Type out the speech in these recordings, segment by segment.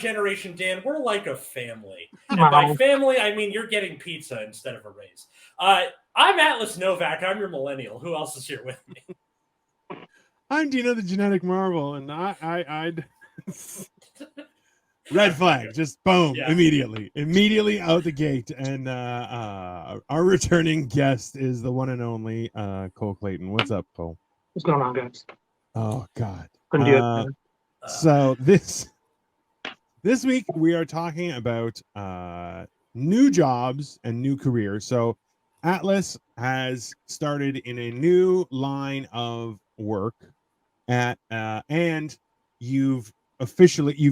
generation, Dan, we're like a family. And by family, I mean you're getting pizza instead of a raise. I'm Atlas Novak. I'm your millennial. Who else is here with me? I'm Dino, the genetic marvel, and I'd red flag, just boom, immediately out the gate. And our returning guest is the one and only Clayton. What's up, Cole? What's going on, guys? Oh God. Couldn't do it. So this week we are talking about new jobs and new careers. So Atlas has started in a new line of work and you've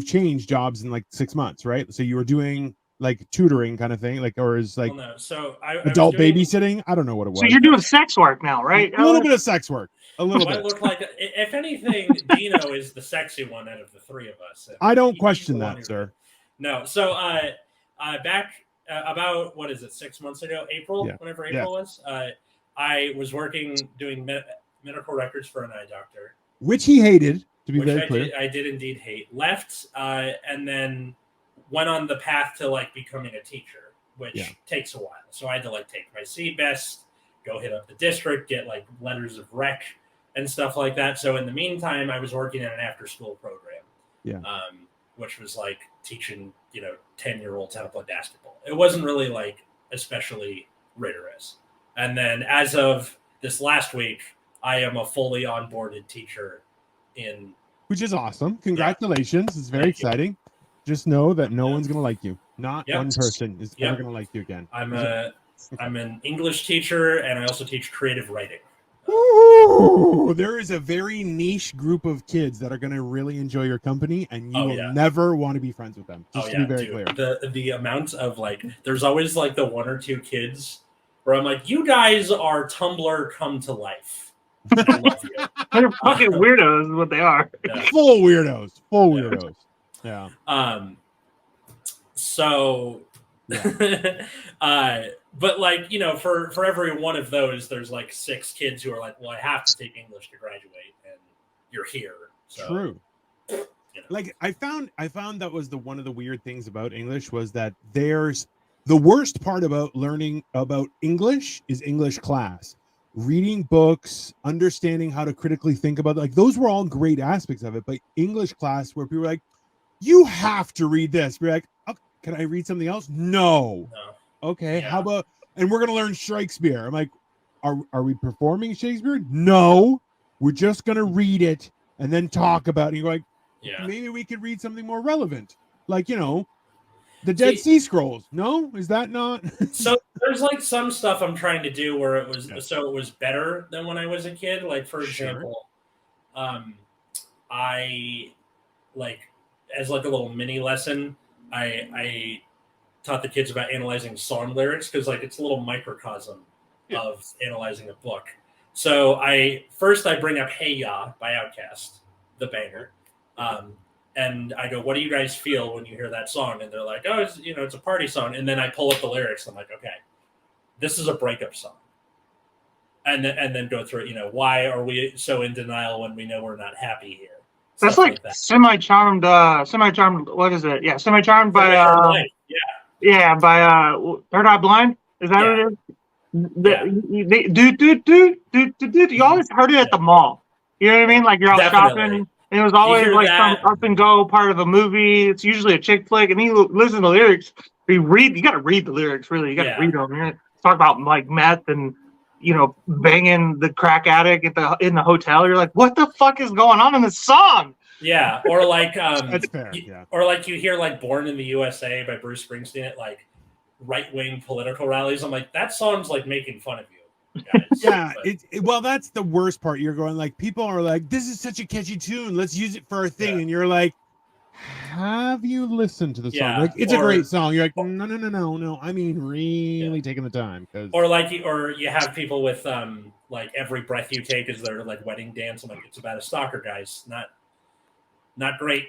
changed jobs in like 6 months, right? So you were doing like tutoring kind of thing, like, or is like So adult babysitting. I don't know what it was. So you're doing sex work now, right? A little bit of sex work. A little bit. I look like, if anything, Dino is the sexy one out of the three of us. I don't question that, sir. No. So back about, 6 months ago, April, whenever April was, I was working doing medical records for an eye doctor. Which he hated, to be very clear. I did indeed hate. Left, and then went on the path to like becoming a teacher, which takes a while. So I had to like take my CBEST, go hit up the district, get like letters of rec and stuff like that. So in the meantime, I was working in an after-school program, which was like teaching 10-year-olds how to play basketball. It wasn't really like especially rigorous. And then as of this last week, I am a fully onboarded teacher which is awesome. Congratulations. It's very exciting. Just know that no one's going to like you. Not one person is ever going to like you again. I'm an English teacher, and I also teach creative writing. Ooh, there is a very niche group of kids that are going to really enjoy your company, and you will never want to be friends with them. Just to be very clear. The amount of like, there's always like the one or two kids where I'm like, you guys are Tumblr come to life. I love you. They're fucking weirdos, is what they are. Yeah. Full weirdos. Yeah. So, but like for every one of those, there's like 6 kids who are like, well, I have to take English to graduate, and you're here. So, true. Like I found that was one of the weird things about English was that there's the worst part about learning about English is English class. Reading books, understanding how to critically think about it, like those were all great aspects of it. But English class, where people were like, "You have to read this," we're like, oh, "Can I read something else?" No. Okay. How about? And we're gonna learn Shakespeare. I'm like, "Are we performing Shakespeare?" No. We're just gonna read it and then talk about it. And you're like, maybe we could read something more relevant, like the Dead Sea Scrolls. No, is that not? So there's like some stuff I'm trying to do where it was better than when I was a kid. Like for example, I like as like a little mini lesson, I taught the kids about analyzing song lyrics because like it's a little microcosm of analyzing a book. So I bring up "Hey Ya" by Outkast, the banger. And I go, what do you guys feel when you hear that song? And they're like, oh, it's a party song. And then I pull up the lyrics. I'm like, okay, this is a breakup song. And then go through it. Why are we so in denial when we know we're not happy here? That's like that. Semi-charmed. What is it? Yeah, semi-charmed by. By Third Eye Blind. Is that what it is? You always heard it at the mall. You know what I mean? Like you're out shopping. And it was always like some up and go part of a movie. It's usually a chick flick, and you listen to the lyrics. You got to read the lyrics, really. You got to read them. You're talk about like meth and banging the crack addict in the hotel. You're like, what the fuck is going on in this song? Yeah, or like that's fair. Or like you hear like "Born in the USA" by Bruce Springsteen at like right-wing political rallies. I'm like, that song's like making fun of you. Guys. Well, that's the worst part. You're going like, people are like, this is such a catchy tune, let's use it for our thing, and you're like, have you listened to the song? Like, it's a great song. You're like, no. I mean, really taking the time, or you have people with like Every Breath You Take is their like wedding dance. I'm like, it's about a stalker, guys. Not great.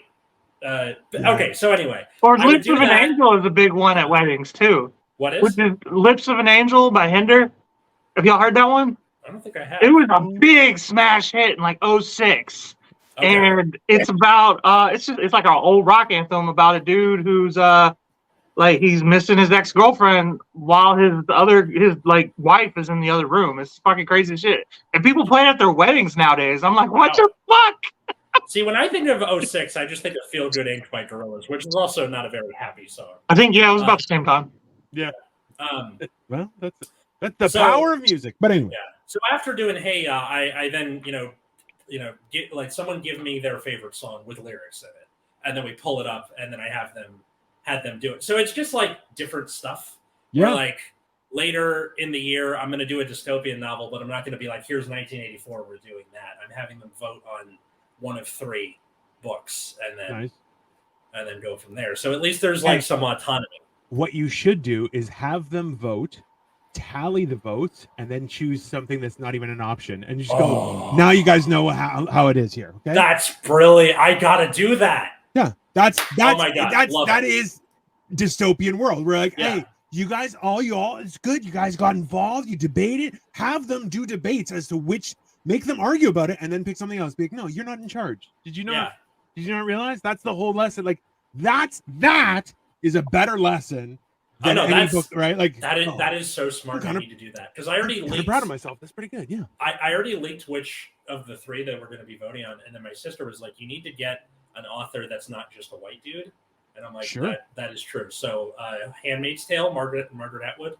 Okay, so anyway, or Lips of an Angel is a big one at weddings too. What is? Which is Lips of an Angel by Hinder. Have y'all heard that one? I don't think I have. It was a big smash hit in like 2006. Okay. And it's about it's like an old rock anthem about a dude who's like he's missing his ex-girlfriend while his like wife is in the other room. It's fucking crazy shit. And people play it at their weddings nowadays. I'm like, what the fuck? See, when I think of 06, I just think of Feel Good Inc. by Gorillaz, which is also not a very happy song. I think it was about the same time. Yeah. Well, that's the So- power of music. But anyway. Yeah. So after doing Hey Ya, I then get like someone give me their favorite song with lyrics in it, and then we pull it up, and then I had them do it. So it's just like different stuff. Yeah. Where, like later in the year, I'm going to do a dystopian novel, but I'm not going to be like, here's 1984, we're doing that. I'm having them vote on one of 3 books, and then go from there. So at least there's like some autonomy. What you should do is have them vote, tally the votes, and then choose something that's not even an option, and just go. Now you guys know how it is here. Okay, that's brilliant. I gotta do that. Yeah, that's oh my God, that is dystopian world. We're like, hey, you guys, all it's good. You guys got involved. You debated. Have them do debates as to which. Make them argue about it, and then pick something else. Be like, no, you're not in charge. Did you not? Yeah. Did you not realize that's the whole lesson? Like that is a better lesson than any book, right? Like that is so smart of me to do that, because I already leaked. I'm proud of myself. That's pretty good. Yeah. I already leaked which of the 3 that we're going to be voting on, and then my sister was like, "You need to get an author that's not just a white dude," and I'm like, sure, that is true. So, *Handmaid's Tale*, Margaret Atwood,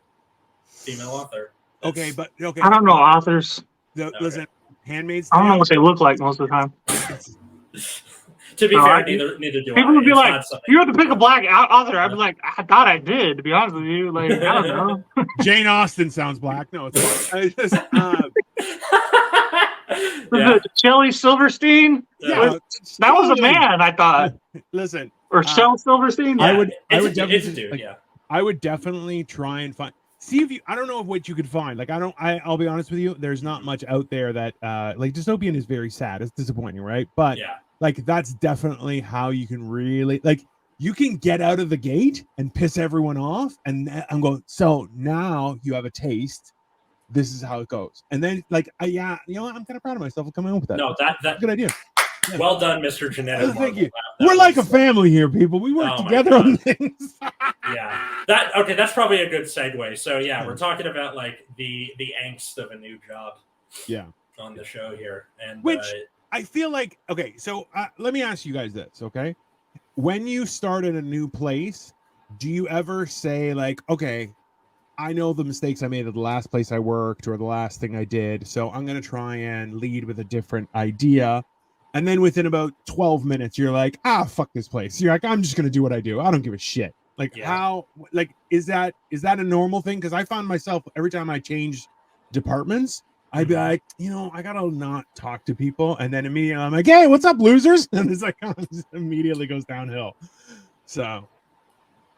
female author. Okay. I don't know authors. Listen, *Handmaid's Tale*. I don't know what they look like most of the time. To be fair, neither do people I. would be like, "You have to pick a black author." I'd be like, "I thought I did." To be honest with you, like, I don't know. Jane Austen sounds black. No, it's Shelley Silverstein. Yeah. That was a man. I thought. Listen, or Shel Silverstein. I would would definitely try and find. See if you. I don't know what you could find. Like I'll be honest with you. There's not much out there that like dystopian is very sad. It's disappointing, right? But like that's definitely how you can really like you can get out of the gate and piss everyone off. And I'm going. So now you have a taste. This is how it goes. And then like you know what? I'm kind of proud of myself for coming up with that. No, that's a good idea. Yeah. Well done, Mr. Genetic. Thank you. We're like a family here, people. We work together on things. That's probably a good segue. So we're talking about like the angst of a new job. Yeah. On the show here, and which I feel like so let me ask you guys this, okay? When you start at a new place, do you ever say like, okay, I know the mistakes I made at the last place I worked or the last thing I did, so I'm gonna try and lead with a different idea? And then within about 12 minutes, you're like, fuck this place. You're like, I'm just going to do what I do. I don't give a shit. Like how, like, is that a normal thing? Because I found myself every time I changed departments, I'd be like, I got to not talk to people. And then immediately I'm like, hey, what's up, losers? And it's like, it just immediately goes downhill. So.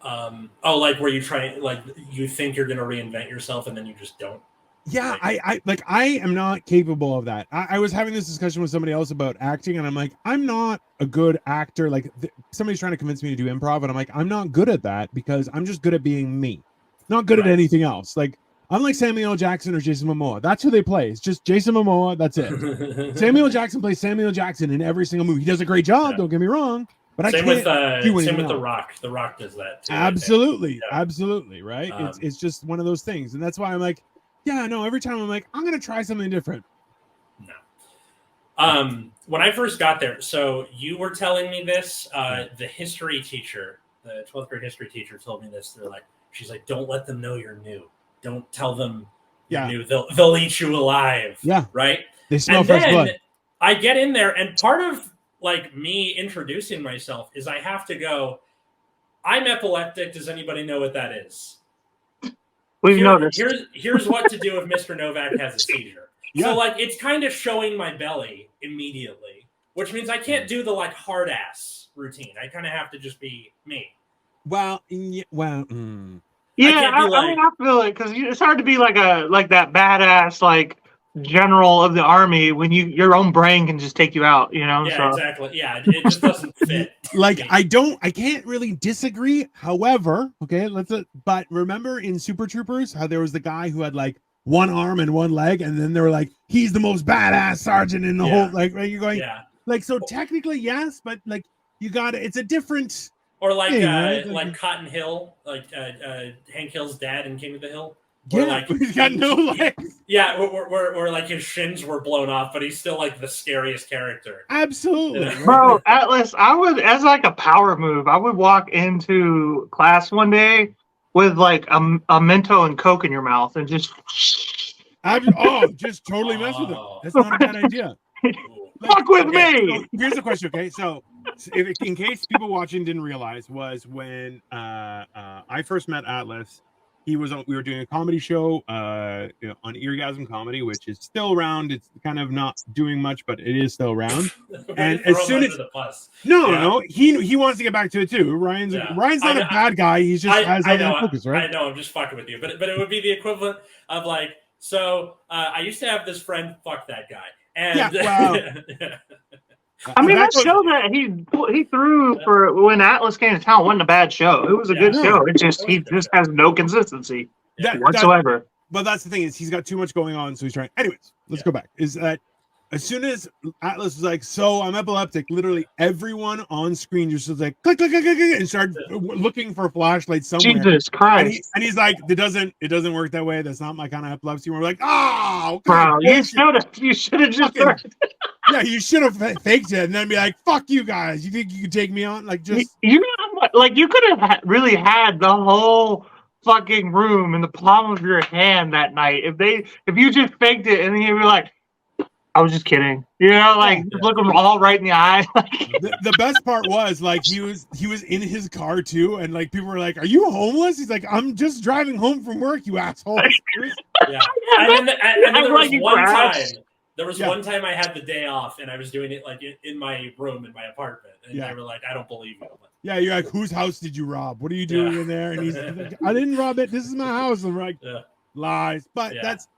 Like where you try, like you think you're going to reinvent yourself and then you just don't. Yeah, I am not capable of that. I was having this discussion with somebody else about acting, and I'm like, I'm not a good actor. Like somebody's trying to convince me to do improv, and I'm like, I'm not good at that because I'm just good at being me, not good at anything else. Like I'm like Samuel L. Jackson or Jason Momoa. That's who they play. It's just Jason Momoa. That's it. Samuel L. Jackson plays Samuel L. Jackson in every single movie. He does a great job. Yeah. Don't get me wrong. But same with The Rock. The Rock does that too. Absolutely, absolutely, right. It's just one of those things, and that's why I'm like. Yeah, no, every time I'm like, I'm going to try something different. No. When I first got there, so you were telling me this, the history teacher, the 12th grade history teacher told me this. She's like, don't let them know you're new. Don't tell them you're new. They'll eat you alive. Yeah. Right? They smell fresh blood. I get in there, and part of like me introducing myself is I have to go, I'm epileptic. Does anybody know what that is? We've noticed. Here's what to do if Mr. Novak has a seizure. Yeah. So like it's kind of showing my belly immediately, which means I can't do the like hard ass routine. I kind of have to just be me. Well, I feel it because it's hard to be like that badass like general of the army when your own brain can just take you out. Yeah, exactly. Yeah, it just doesn't fit. Like I can't really disagree. However, okay, but remember in Super Troopers how there was the guy who had like one arm and one leg, and then they were like, he's the most badass sergeant in the whole like. Right? You're going, Like, so technically, yes, but like you got it's a different. Or like thing, right? like Cotton Hill, like Hank Hill's dad in King of the Hill. Yeah, like, he's got no legs. Yeah, where like his shins were blown off, but he's still like the scariest character. Absolutely, You know? Bro. Atlas, I would, as like a power move, I would walk into class one day with like a Mento and Coke in your mouth and just. Just totally mess with it. That's not a bad idea. Fuck with me. So here's the question. Okay, so in case people watching didn't realize, was when I first met Atlas. We were doing a comedy show on Eargasm Comedy, which is still around. It's kind of not doing much, but it is still around. And as soon as no, he wants to get back to it too. Ryan's not a bad guy. He's just has other focus, right? I know. I'm just fucking with you, but it would be the equivalent of like. So I used to have this friend. Fuck that guy. And I mean, that show that he threw for when Atlas came to town wasn't a bad show. It was a good show. It just he just has no consistency whatsoever. But that's the thing is he's got too much going on, so he's trying. Anyways, let's go back. Is that as soon as Atlas was like, "So I'm epileptic," literally everyone on screen just was like, "Click, click, click, click," and started looking for a flashlight somewhere. Jesus Christ! And he's like, "It doesn't work that way. That's not my kind of epilepsy." And we're like, "Oh, bro, you should have just." Yeah, you should have faked it and then be like, "Fuck you guys! You think you could take me on?" Like, just you know, like you could have really had the whole fucking room in the palm of your hand that night if you just faked it and then you were like, "I was just kidding," you know, like look them all right in the eye. The best part was like he was in his car too, and like people were like, "Are you homeless?" He's like, "I'm just driving home from work, you asshole." Yeah, and then there was one time. There was one time I had the day off and I was doing it like in my room in my apartment, and they were like, "I don't believe you." Yeah, you're like, "Whose house did you rob? What are you doing in there?" And he's like, "I didn't rob it. This is my house." And we're like, lies. But that's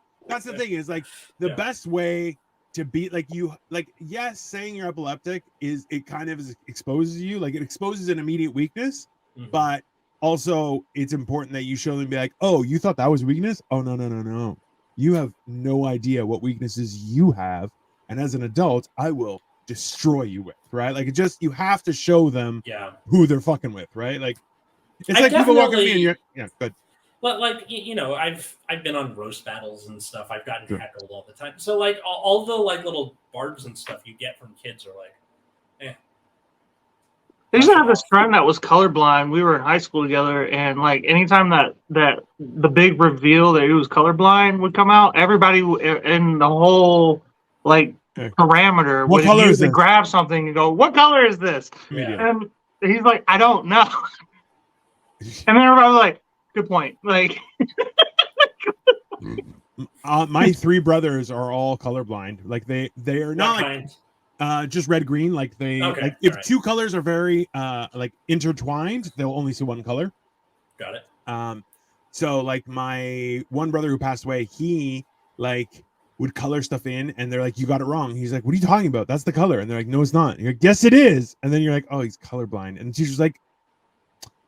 the thing is like the best way to be like you like yes, saying you're epileptic it kind of exposes you, like it exposes an immediate weakness, but also it's important that you show them and be like, "Oh, you thought that was weakness? Oh no. You have no idea what weaknesses you have, and as an adult, I will destroy you with," right? Like, you have to show them who they're fucking with, right? Like, it's like people walking me and you're, good. But like, you know, I've been on roast battles and stuff. I've gotten heckled all the time. So like, all the like little barbs and stuff you get from kids are like, I used to have this friend that was colorblind. We were in high school together, and like anytime that the big reveal that he was colorblind would come out, everybody in the whole like parameter would usually grab something and go, "What color is this?" And he's like, "I don't know." And then everybody was like, "Good point." Like, my three brothers are all colorblind. Like they are not like. Just red green, like if two colors are very like intertwined, they'll only see one color. Got it. So like my one brother who passed away, he like would color stuff in, and they're like, "You got it wrong." He's like, "What are you talking about? That's the color." And they're like, "No, it's not." And you're like, "Yes, it is." And then you're like, "Oh, he's colorblind." And the teacher's like,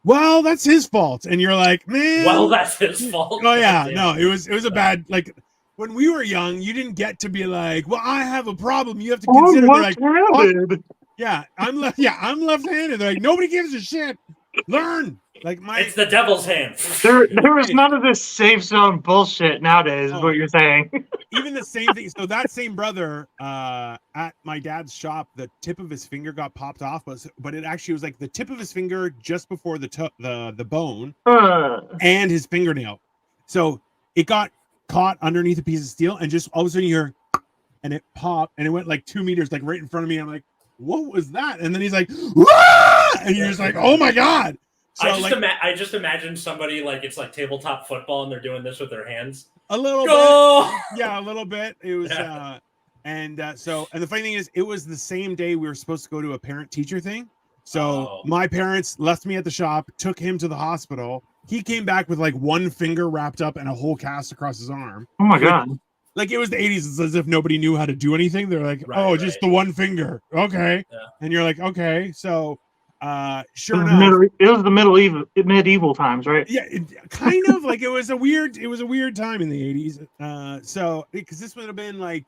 "Well, that's his fault." And you're like, "Man, well, that's his fault." Oh yeah, no, it was a bad like. When we were young, you didn't get to be like, "Well, I have a problem." You have to consider like, I'm left-handed. They're like, nobody gives a shit. Learn. Like it's the devil's hand. There was none of this safe zone bullshit nowadays. Is what you're saying? Even the same thing. So that same brother at my dad's shop, the tip of his finger got popped off, but it actually was like the tip of his finger just before the bone and his fingernail. So it got caught underneath a piece of steel, and just all of a sudden you hear, and it popped, and it went like 2 meters, like right in front of me. I'm like, "What was that?" And then he's like, "Wah!" And you're just like, "Oh my god!" So I just imagine somebody like it's like tabletop football, and they're doing this with their hands. A little bit, yeah, a little bit. It was, and the funny thing is, it was the same day we were supposed to go to a parent-teacher thing. So my parents left me at the shop, took him to the hospital. He came back with like one finger wrapped up and a whole cast across his arm. Oh my god! Like it was the 80s. It's as if nobody knew how to do anything. They're like, just the one finger. Okay. Yeah. And you're like, okay. So, sure enough, it was the medieval times, right? Yeah, kind of like it was a weird time in the 80s. So because this would have been like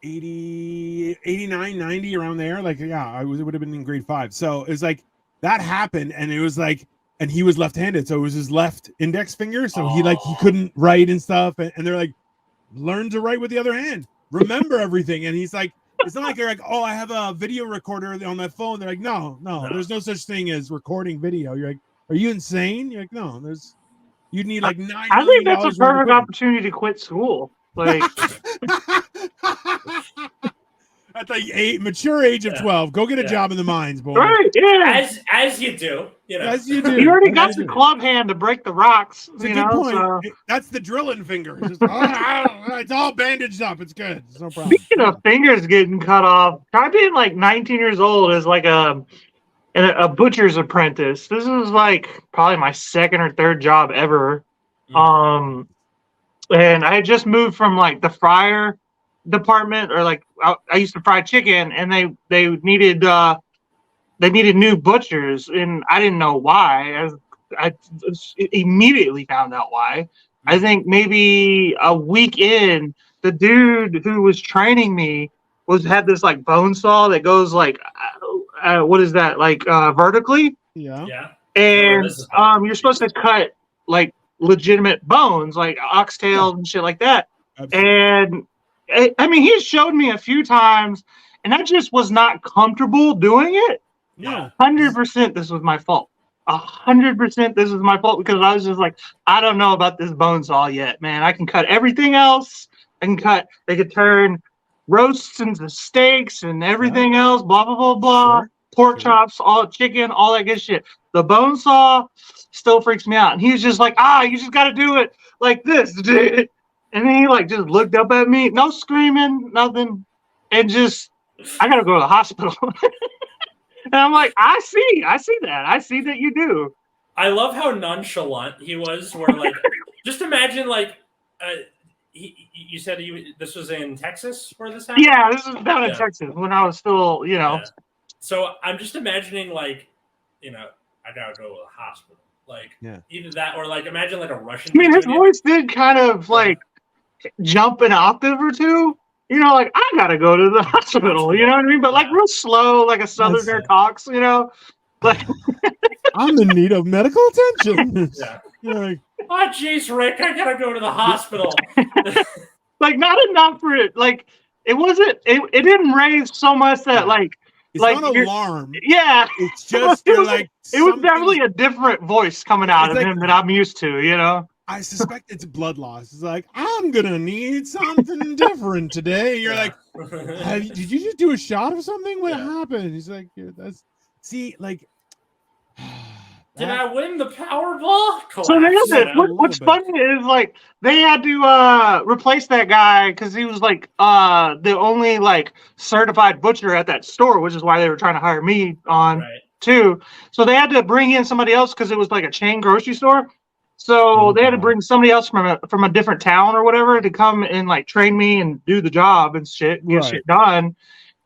80, 89, 90, around there. Like, yeah, it would have been in grade 5. So it was like that happened, and it was like, and he was left-handed, so it was his left index finger. So he couldn't write and stuff. And they're like, learn to write with the other hand. Remember everything. And he's like, it's not like you're like, oh, I have a video recorder on my phone. They're like, no, there's no such thing as recording video. You're like, are you insane? You're like, no, you'd need like $9 million. I think that's a perfect opportunity to quit school. Like at the mature age of 12, go get a job in the mines, boy. Right? Yeah. As you do, As you do. You already got the club hand to break the rocks. It's a good point. So. That's the drilling finger. It's, just, it's all bandaged up. It's good. It's no problem. Speaking of fingers getting cut off, try being like 19 years old as like a butcher's apprentice. This is like probably my second or third job ever. And I had just moved from like the fryer department, or like I used to fry chicken, and they needed new butchers, and I didn't know why. I immediately found out why. I think maybe a week in, the dude who was training me had this like bone saw that goes like what is that, like vertically? Yeah. And you're supposed to cut like legitimate bones, like oxtails and shit like that. Absolutely. And I mean, he showed me a few times, and I just was not comfortable doing it. Yeah, 100%. This was my fault. 100%. This was my fault, because I was just like, I don't know about this bone saw yet, man. I can cut everything else. They could turn roasts into steaks and everything else. Blah blah blah blah. Sure. Pork chops, all chicken, all that good shit. The bone saw still freaks me out. And he was just like, you just got to do it like this, dude. And then he like just looked up at me, no screaming, nothing, and just, I gotta go to the hospital. And I'm like, I see that. I see that you do. I love how nonchalant he was. Where like, just imagine like, you said this was in Texas where this happened. Yeah, this was down in Texas when I was still, Yeah. So I'm just imagining like, I gotta go to the hospital. Like either that or like imagine like a Russian. I mean, his voice did kind of like jump an octave or two, like I gotta go to the hospital, you know what I mean? But like real slow, like a southerner talks, like I'm in need of medical attention. Like, oh jeez, Rick, I gotta go to the hospital. Like not enough for it. Like it wasn't. It didn't raise so much that like. It's like not alarm. Yeah, it's just it was something... definitely a different voice coming out of him that I'm used to. I suspect it's blood loss. It's like, I'm gonna need something different today. And you're like, did you just do a shot of something? What happened? He's like, did I win the Powerball? So what's funny is like they had to replace that guy because he was like the only like certified butcher at that store, which is why they were trying to hire me on too. So they had to bring in somebody else because it was like a chain grocery store. So they had to bring somebody else from a different town or whatever to come and like train me and do the job and shit, get shit done.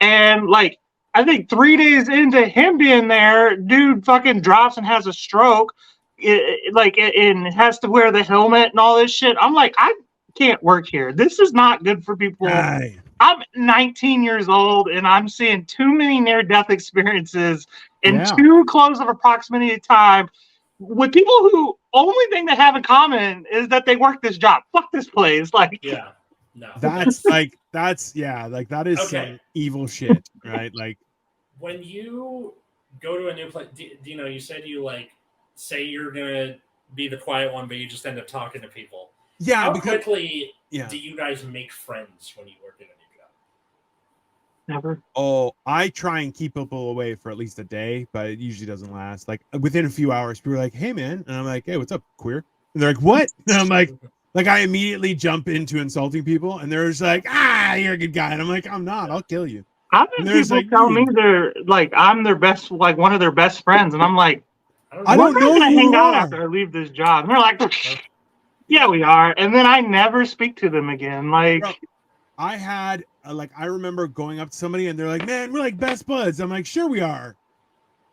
And like I think 3 days into him being there, dude fucking drops and has a stroke. And has to wear the helmet and all this shit. I'm like, I can't work here. This is not good for people. Aye. I'm 19 years old and I'm seeing too many near-death experiences in too close of a proximity of time with people who only thing they have in common is that they work this job. Fuck this place. Like, no. That is some evil shit, right? Like, when you go to a new place, Dino, you said you like say you're gonna be the quiet one, but you just end up talking to people. Yeah. How quickly do you guys make friends when you work in a new job? Never. Oh, I try and keep people away for at least a day, but it usually doesn't last. Like within a few hours, people are like, "Hey, man," and I'm like, "Hey, what's up, queer?" And they're like, "What?" And I'm like I immediately jump into insulting people, and they're just like, "You're a good guy," and I'm like, "I'm not. I'll kill you." I've had people tell me they're like I'm their best, like one of their best friends, and I'm like, I don't know. Gonna hang out after I leave this job. And they're like, yeah, we are, and then I never speak to them again. Like, bro, I had I remember going up to somebody, and they're like, "Man, we're like best buds." I'm like, "Sure, we are."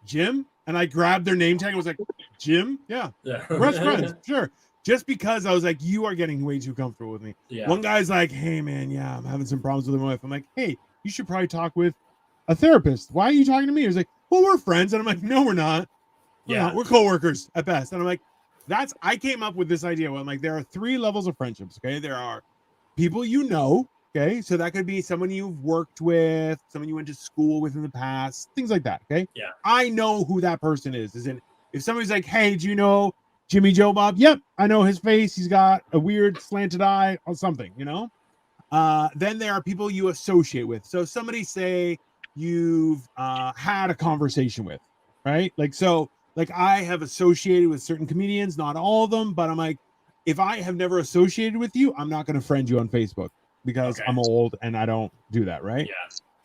Jim, and I grabbed their name tag and was like, "Jim, yeah. We're best friends, sure." just because I was like, you are getting way too comfortable with me. Yeah. One guy's like, hey man, yeah, I'm having some problems with my wife. I'm like, hey, you should probably talk with a therapist. Why are you talking to me? He's like, well, we're friends. And I'm like, no, we're not. We're coworkers at best. And I'm like, I came up with this idea where I'm like, there are 3 levels of friendships. Okay. There are people you know. Okay. So that could be someone you've worked with, someone you went to school with in the past, things like that. Okay. Yeah. I know who that person is. As in, if somebody's like, hey, do you know Jimmy Joe Bob? Yep. I know his face. He's got a weird slanted eye or something, you know? Then there are people you associate with. So somebody say you've had a conversation with, right? Like, so like I have associated with certain comedians, not all of them, but I'm like, if I have never associated with you, I'm not going to friend you on Facebook because I'm old and I don't do that, right? Yeah.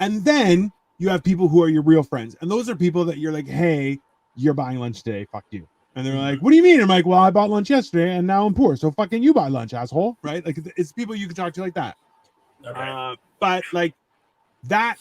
And then you have people who are your real friends. And those are people that you're like, hey, you're buying lunch today. Fuck you. And they're like, what do you mean? I'm like, well, I bought lunch yesterday and now I'm poor. So fucking you buy lunch, asshole. Right? Like it's people you can talk to like that. Okay. But like that.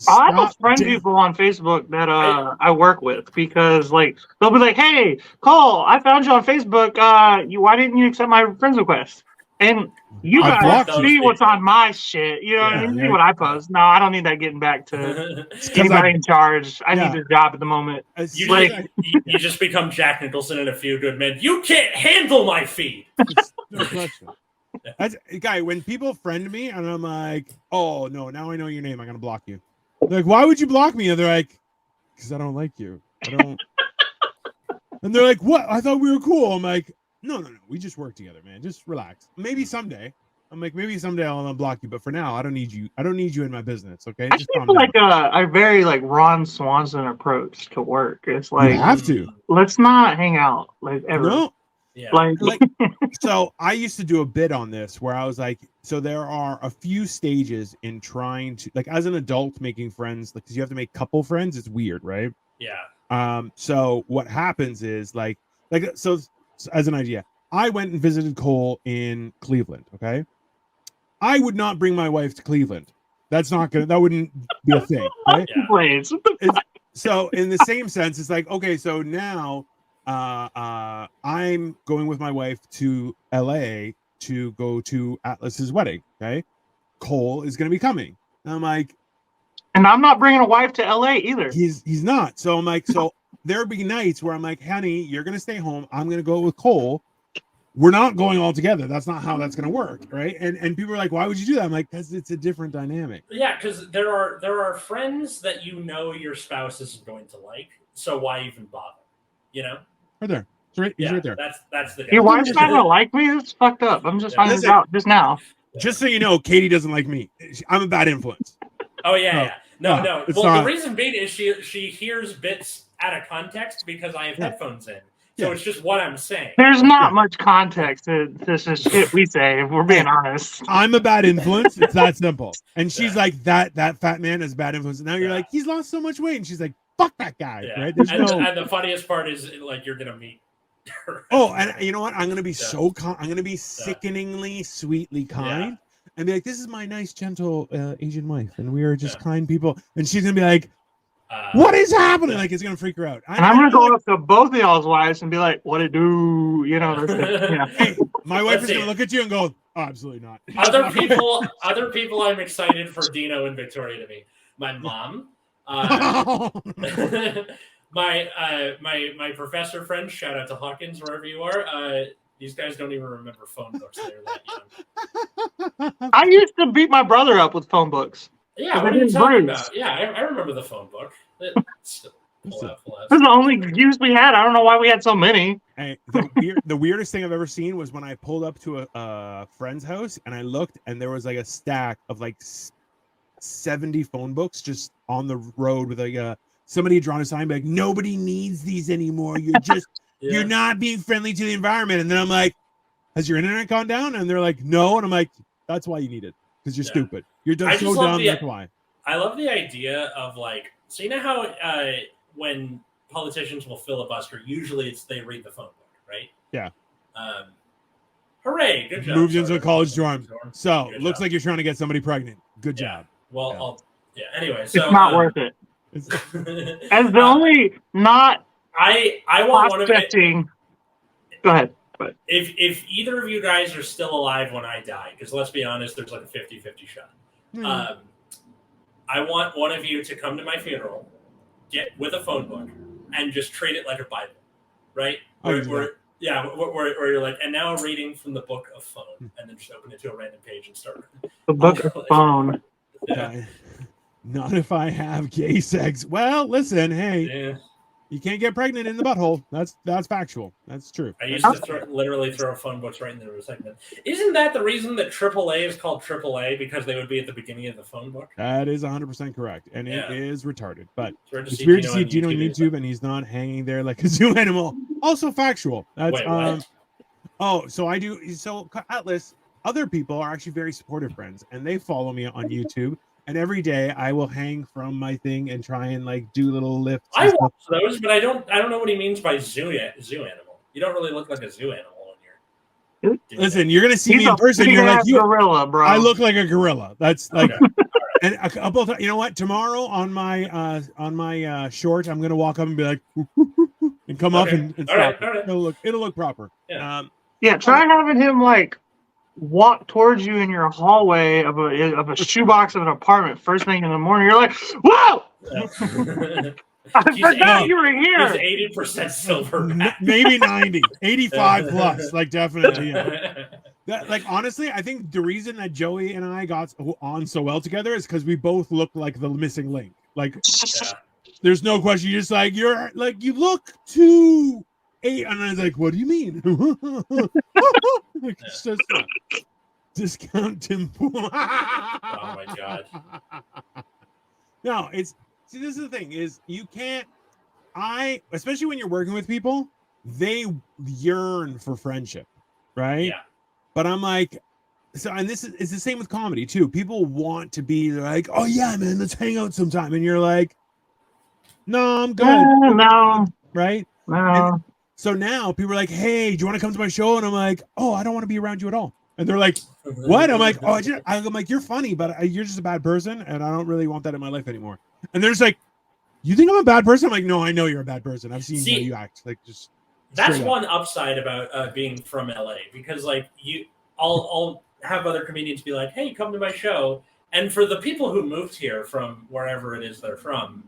I have friend people on Facebook that I work with because like they'll be like, hey, Cole, I found you on Facebook. Why didn't you accept my friends request? And you guys see what's on my shit. You know what I mean? See what I post. No, I don't need that getting back to anybody in charge. I need this job at the moment. You just become Jack Nicholson in A Few Good Men. You can't handle my feed. That's guy, when people friend me and I'm like, oh no, now I know your name, I'm gonna block you. They're like, why would you block me? And they're like, because I don't like you. I don't. And they're like, what? I thought we were cool. I'm like, no. We just work together, man. Just relax. Maybe someday. I'm like, maybe someday I'll unblock you, but for now, I don't need you. I don't need you in my business. Okay. Just I feel like a very like Ron Swanson approach to work. It's like you have to. Let's not hang out like ever. No. Yeah. Like so I used to do a bit on this where I was like, so there are a few stages in trying to, like, as an adult making friends, like, because you have to make couple friends, it's weird, right? Yeah. So what happens is like so as an idea, I went and visited Cole in Cleveland. Okay, I would not bring my wife to Cleveland. That wouldn't be a thing, right? Yeah. So in the same sense, it's like, okay, so now I'm going with my wife to LA to go to Atlas's wedding. Okay, Cole is going to be coming. And I'm like, and I'm not bringing a wife to LA either. He's not. So I'm like, so there'd be nights where I'm like, honey, you're going to stay home. I'm going to go with Cole. We're not going all together. That's not how that's going to work, right? And people are like, why would you do that? I'm like, because it's a different dynamic. Yeah, because there are friends that you know your spouse isn't going to like. So why even bother? You know. Right there. He's right there. That's the guy. Your wife's not gonna like me? That's fucked up. I'm just finding this out just now. Just so you know, Katie doesn't like me. I'm a bad influence. Oh yeah. No. Well, not. The reason being is she hears bits out of context because I have headphones in. So it's just what I'm saying. There's not much context to this shit we say, if we're being honest. I'm a bad influence. It's that simple. And she's like, that fat man is bad influence. And now you're like, he's lost so much weight. And she's like, fuck that guy. Yeah. Right? And the funniest part is like you're gonna meet her. Oh, and you know what? I'm gonna be I'm gonna be sickeningly sweetly kind and be like, this is my nice, gentle Asian wife, and we are just kind people. And she's gonna be like, what is happening? Like, it's gonna freak her out. And I'm gonna go up to both of y'all's wives and be like, what it do? You know, Hey, my wife is gonna look at you and go, oh, absolutely not. Other people I'm excited for Dino and Victoria to meet. My mom, my professor friends, shout out to Hawkins, wherever you are. These guys don't even remember phone books. They're that young. I used to beat my brother up with phone books. Yeah, what are you talking about? Yeah, I remember the phone book. This is the only use we had. I don't know why we had so many. Hey, the weirdest thing I've ever seen was when I pulled up to a friend's house and I looked and there was like a stack of like 70 phone books just on the road with like somebody drawn a sign like, nobody needs these anymore. You're just you're not being friendly to the environment. And then I'm like, has your internet gone down? And they're like, no. And I'm like, that's why you need it, because you're stupid. You're just so dumb. That's why. I love the idea of like, so you know how when politicians will filibuster, usually it's they read the phone book, right? Yeah. Hooray! Good job. Moved into a college dorm. So looks like you're trying to get somebody pregnant. Good job. Well, anyway, so it's not worth it. As the only not I want one of it. Go ahead. But if either of you guys are still alive when I die, because let's be honest, there's like a 50-50 shot. I want one of you to come to my funeral, get with a phone book, and just treat it like a Bible, right? Where you're like, and now I'm reading from the book of phone, and then just open it to a random page and start. The book of phone. Yeah. Not if I have gay sex. Well, listen, hey, you can't get pregnant in the butthole. That's factual. That's true. I used to literally throw phone books right into the segment. Isn't that the reason that AAA is called AAA? Because they would be at the beginning of the phone book? That is 100% correct. And it is retarded. But it's weird to see Dino on YouTube and he's not hanging there like a zoo animal. Also factual. That's Wait, what? Oh, so I do. So Atlas, other people are actually very supportive friends and they follow me on YouTube. And every day I will hang from my thing and try and like do little lifts. I watch those, but I don't know what he means by zoo animal. You don't really look like a zoo animal on here. Listen, you're gonna see me in person. You're like gorilla, bro. I look like a gorilla. That's like, and a couple of, you know what? Tomorrow on my short, I'm gonna walk up and be like, and come up and stop. Right. It'll look proper. Yeah. Try having him like walk towards you in your hallway of a shoebox of an apartment first thing in the morning. You're like, whoa! I forgot you were here. He's 80% silver. Maybe 90, 85 plus. Like definitely. Yeah. That, like honestly, I think the reason that Joey and I got on so well together is because we both look like the missing link. Like, there's no question. You're just like you look too. And I was like, what do you mean? Like, it's just discount Timbo. Oh my god. No, this is the thing, is you can't, especially when you're working with people, they yearn for friendship, right? Yeah. But I'm like, and it's the same with comedy too. People want to be like, oh yeah, man, let's hang out sometime. And you're like, no, I'm good. No. Right? No. And so now people are like, hey, do you want to come to my show? And I'm like, oh, I don't want to be around you at all. And they're like, what? I'm like, oh, I'm like, you're funny, but you're just a bad person. And I don't really want that in my life anymore. And they're just like, you think I'm a bad person? I'm like, no, I know you're a bad person. I've seen how you act. Like, just that's one upside about being from LA, because like I'll have other comedians be like, hey, come to my show. And for the people who moved here from wherever it is they're from,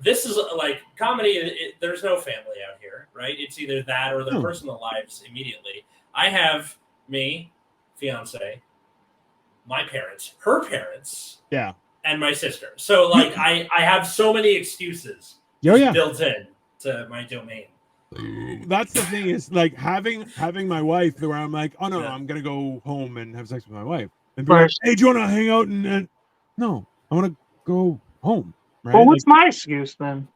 this is like comedy. There's no family out here, right? It's either that or their personal lives immediately. I have me, fiance, my parents, her parents, and my sister. So like I have so many excuses built in to my domain. That's the thing, is like having my wife where I'm like, oh no, I'm gonna go home and have sex with my wife. And be like, hey, do you want to hang out? And no, I want to go home. Right? Well, what's my excuse then?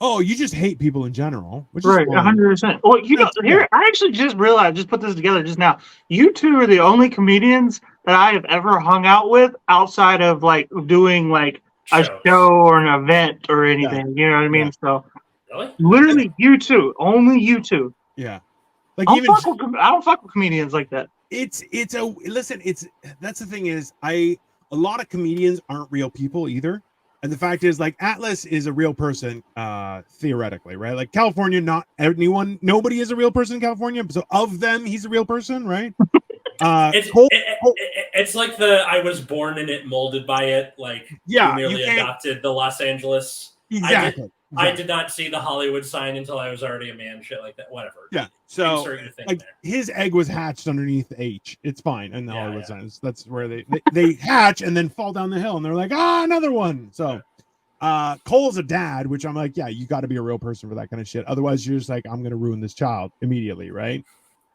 Oh, you just hate people in general, which right, is 100%. Well, you know, here I actually just realized, just put this together just now. You two are the only comedians that I have ever hung out with outside of like doing like a show or an event or anything. You know what I mean? So, literally, you two, only you two. Yeah, like I don't fuck with comedians like that. That's the thing, is a lot of comedians aren't real people either. And the fact is, like, Atlas is a real person, theoretically, right? Like California, nobody is a real person in California. So of them, he's a real person, right? It's like I was born in it, molded by it. Like, you merely adopted the Los Angeles. Exactly. I did not see the Hollywood sign until I was already a man. Shit like that. Whatever. Yeah. So like his egg was hatched underneath H. It's fine. And the Hollywood signs. That's where they hatch and then fall down the hill. And they're like, another one. So Cole's a dad, which I'm like, yeah, you got to be a real person for that kind of shit. Otherwise, you're just like, I'm going to ruin this child immediately. Right.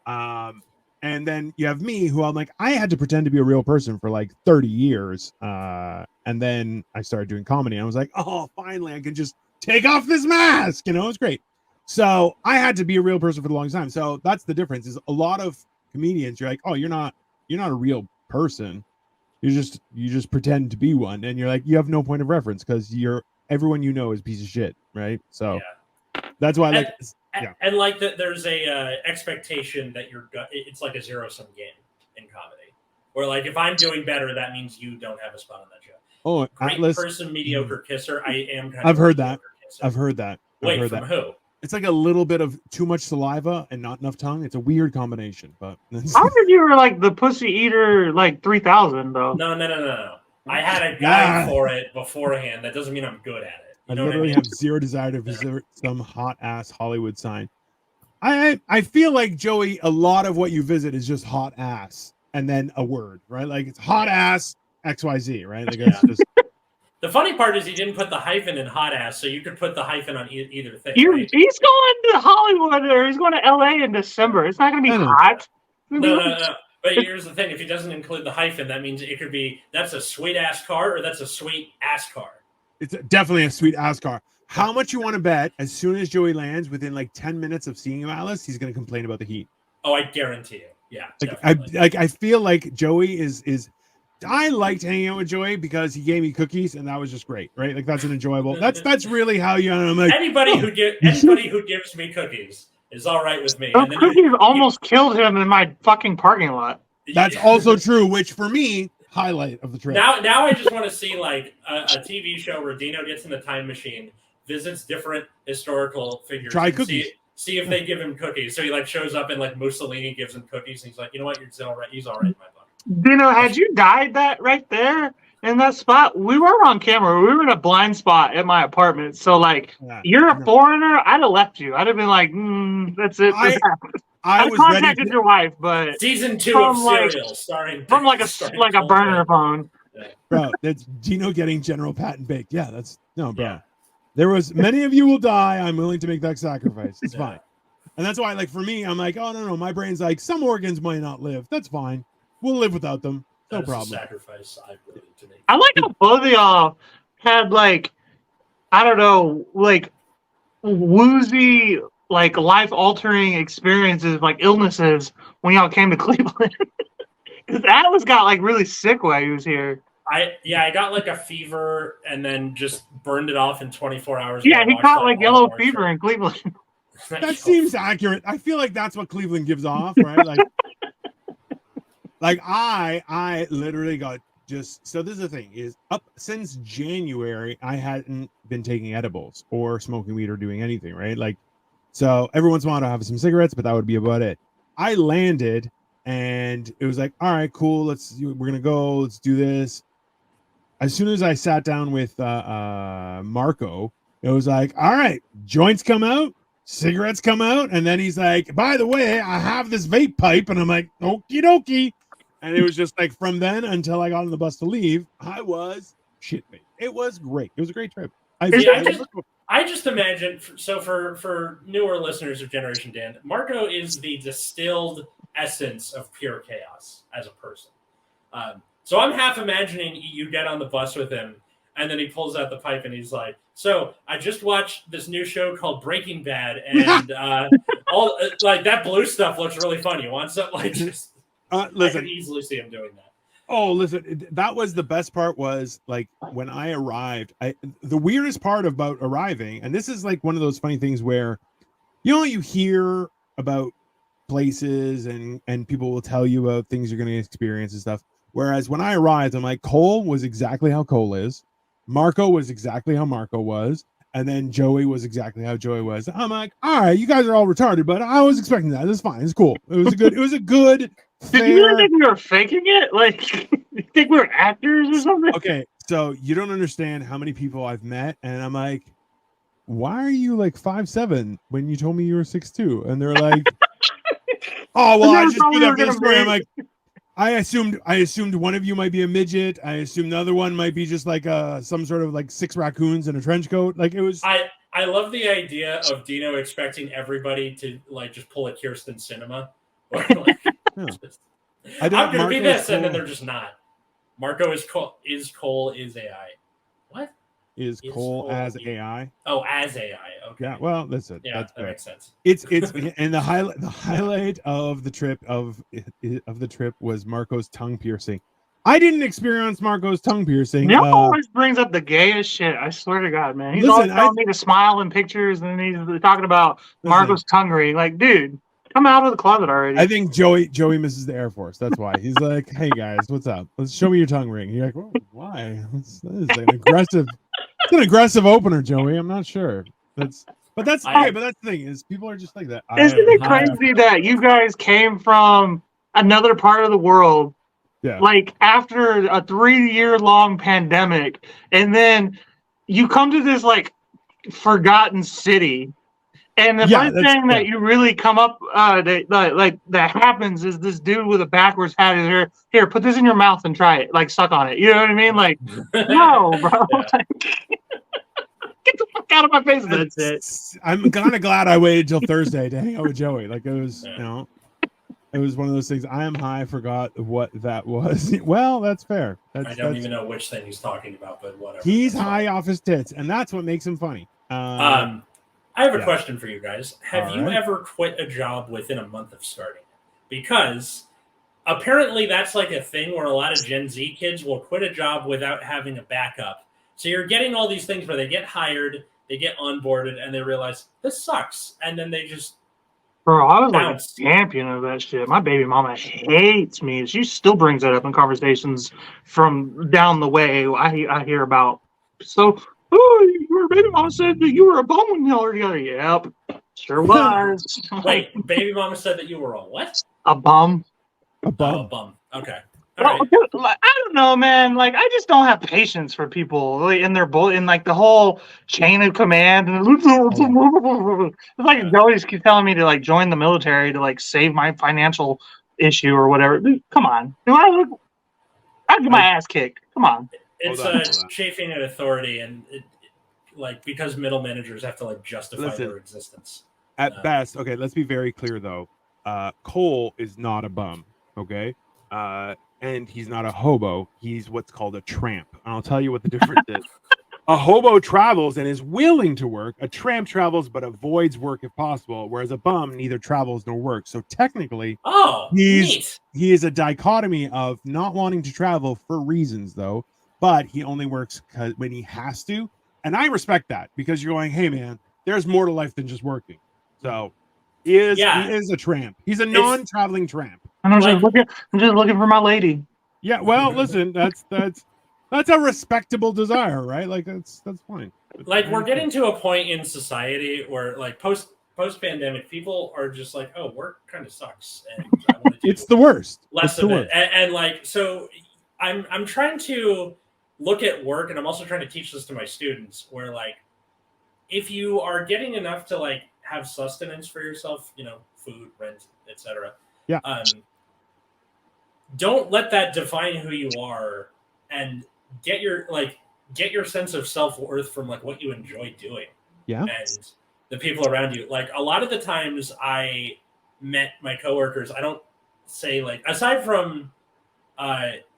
And then you have me, who I'm like, I had to pretend to be a real person for like 30 years. And then I started doing comedy. And I was like, oh, finally, I can just take off this mask. You know, it was great. So I had to be a real person for the longest time. So that's the difference, is a lot of comedians, you're like, oh, you're not a real person. You just pretend to be one. And you're like, you have no point of reference because everyone you know is a piece of shit. Right. So that's why and like there's a expectation that it's like a zero-sum game in comedy, where like if I'm doing better, that means you don't have a spot on that show. Oh, great Atlas, person, mediocre kisser. I am. I've heard that. Kisser. I've heard that. Wait, from who? It's like a little bit of too much saliva and not enough tongue. It's a weird combination, but I heard you were like the pussy eater, like 3000 though. No. I had a guide for it beforehand. That doesn't mean I'm good at it. I literally have zero desire to visit some hot ass Hollywood sign. I feel like, Joey, a lot of what you visit is just hot ass and then a word, right? Like it's hot ass XYZ, right? Like it's just. The funny part is he didn't put the hyphen in hot ass, so you could put the hyphen on either thing. Right? He's going to Hollywood or he's going to LA in December. It's not going to be hot. No. But here's the thing: if he doesn't include the hyphen, that means it could be that's a sweet ass car or that's a sweet ass car. It's definitely a sweet ass car. How much you want to bet? As soon as Joey lands, within like 10 minutes of seeing you, Alice, he's going to complain about the heat. Oh, I guarantee you. Yeah, I feel like Joey is. I liked hanging out with Joey because he gave me cookies, and that was just great, right? Like that's an enjoyable. That's really how you. I'm like anybody who gives me cookies is all right with me. Those cookies almost killed him in my fucking parking lot. That's also true. Which for me, highlight of the trip. Now I just want to see like a TV show where Dino gets in the time machine, visits different historical figures, try cookies. See if they give him cookies. So he like shows up and like Mussolini gives him cookies, and he's like, you know what, you're all right. He's all right in my book. Dino, had you died that right there in that spot? We were on camera. We were in a blind spot at my apartment. So, like, you're a foreigner. I'd have left you. I'd have been like, that's it. I contacted your wife, but season 2 of Serial, starring from like a burner phone. Bro, that's Dino getting General Patton baked. Yeah, that's no, bro. Yeah. There was many of you will die. I'm willing to make that sacrifice. It's fine. And that's why, like, for me, I'm like, oh no. My brain's like, some organs might not live. That's fine. We'll live without them. No problem. Sacrifice I'm willing to make. I like how both of y'all had like, I don't know, like woozy, like life-altering experiences, like illnesses when y'all came to Cleveland. Because Atlas got like really sick while he was here. I got like a fever and then just burned it off in 24 hours. Yeah, he caught like yellow fever in Cleveland. That seems accurate. I feel like that's what Cleveland gives off, right? Like I literally got just so this is the thing is up since January I hadn't been taking edibles or smoking weed or doing anything, right? Like so every once in a while I'll have some cigarettes, but that would be about it. I landed and it was like, all right, cool, we're gonna go, let's do this. As soon as I sat down with Marco, it was like, all right, joints come out, cigarettes come out, and then he's like, by the way, I have this vape pipe, and I'm like, okie dokie. And it was just like from then until I got on the bus to leave, I was shit faced. It was great. It was a great trip. I just imagine. So for newer listeners of Generation Dan, Marco is the distilled essence of pure chaos as a person. So I'm half imagining you get on the bus with him, and then he pulls out the pipe and he's like, "So I just watched this new show called Breaking Bad, and all like that blue stuff looks really fun. You want something like this?" Listen, I can easily see him doing that. Oh, listen, that was the best part was like when I arrived, the weirdest part about arriving, and this is like one of those funny things where, you hear about places and people will tell you about things you're going to experience and stuff. Whereas when I arrived, I'm like, Cole was exactly how Cole is. Marco was exactly how Marco was. And then Joey was exactly how Joey was. I'm like, all right, you guys are all retarded, but I was expecting that. It's fine. It's cool. It was a good. Did you really think we were faking it? Like, you think we were actors or something? Okay, so you don't understand how many people I've met, and I'm like, why are you like 5'7" when you told me you were 6'2"? And they're like, oh well, I just do that for the story. I'm like, I assumed one of you might be a midget. I assumed the other one might be just like some sort of like 6 raccoons in a trench coat. Like it was. I love the idea of Dino expecting everybody to like just pull a Kirsten Cinema. Or like, I'm gonna be this, and then they're just not. Marco is Cole is AI. What? Is Cole as AI? Oh, as AI. Okay. Yeah. Well, listen. Yeah, that makes sense. It's and the highlight of the trip was Marco's tongue piercing. I didn't experience Marco's tongue piercing. Neil always brings up the gayest shit. I swear to God, man. He's always telling me to smile in pictures, and he's talking about Marco's tongue ring. Like, dude, come out of the closet already. I think Joey misses the Air Force. That's why he's like, "Hey guys, what's up? Let's show me your tongue ring." You're like, well, "Why? This is an aggressive." It's an aggressive opener, Joey. I'm not sure. But But that's okay. But that's the thing is, people are just like that. Isn't it crazy that you guys came from another part of the world, like after a 3-year-long pandemic, and then you come to this like forgotten city, and the first thing that you really come up that happens is this dude with a backwards hat is here, put this in your mouth and try it, like suck on it. You know what I mean? Like, no, bro. Get the fuck out of my face. That's it. I'm kind of glad I waited till Thursday to hang out with Joey. Like it was, it was one of those things. I am high. Forgot what that was. Well, that's fair. I don't even know which thing he's talking about, but whatever. He's high off his tits, and that's what makes him funny. I have a question for you guys. Have you ever quit a job within a month of starting? Because apparently that's like a thing where a lot of Gen Z kids will quit a job without having a backup. So you're getting all these things where they get hired, they get onboarded, and they realize this sucks, and then they just Bro, I was like a champion of that shit. My baby mama hates me. She still brings that up in conversations from down the way. I hear about. So, your baby mama said that you were a bum when you were together. Yep, sure was. Wait, baby mama said that you were a what? A bum. A bum. Oh, a bum. Okay. Right. I don't know, man. Like, I just don't have patience for people in their in like the whole chain of command. It's like Joey's keep telling me to like join the military to like save my financial issue or whatever. Dude, come on, I'd get my ass kicked. Come on. It's chafing at authority, and like because middle managers have to like justify their existence. At best, okay. Let's be very clear though. Cole is not a bum. Okay. And he's not a hobo. He's what's called a tramp. And I'll tell you what the difference is. A hobo travels and is willing to work. A tramp travels but avoids work if possible, whereas a bum neither travels nor works. So technically, he is a dichotomy of not wanting to travel for reasons, though, but he only works when he has to. And I respect that because you're going, hey, man, there's more to life than just working. So he is a tramp. He's a non-traveling tramp. I'm just looking for my lady. Yeah, well, listen, that's a respectable desire, right? Like that's fine. Like we're getting to a point in society where like post pandemic, people are just like, oh, work kind of sucks, and I want to do it's the worst. Less of it, and like so, I'm trying to look at work, and I'm also trying to teach this to my students, where like if you are getting enough to like have sustenance for yourself, food, rent, etc. Yeah. Don't let that define who you are, and get your sense of self-worth from like what you enjoy doing. Yeah. And the people around you. Like a lot of the times I met my coworkers, I don't say like, aside from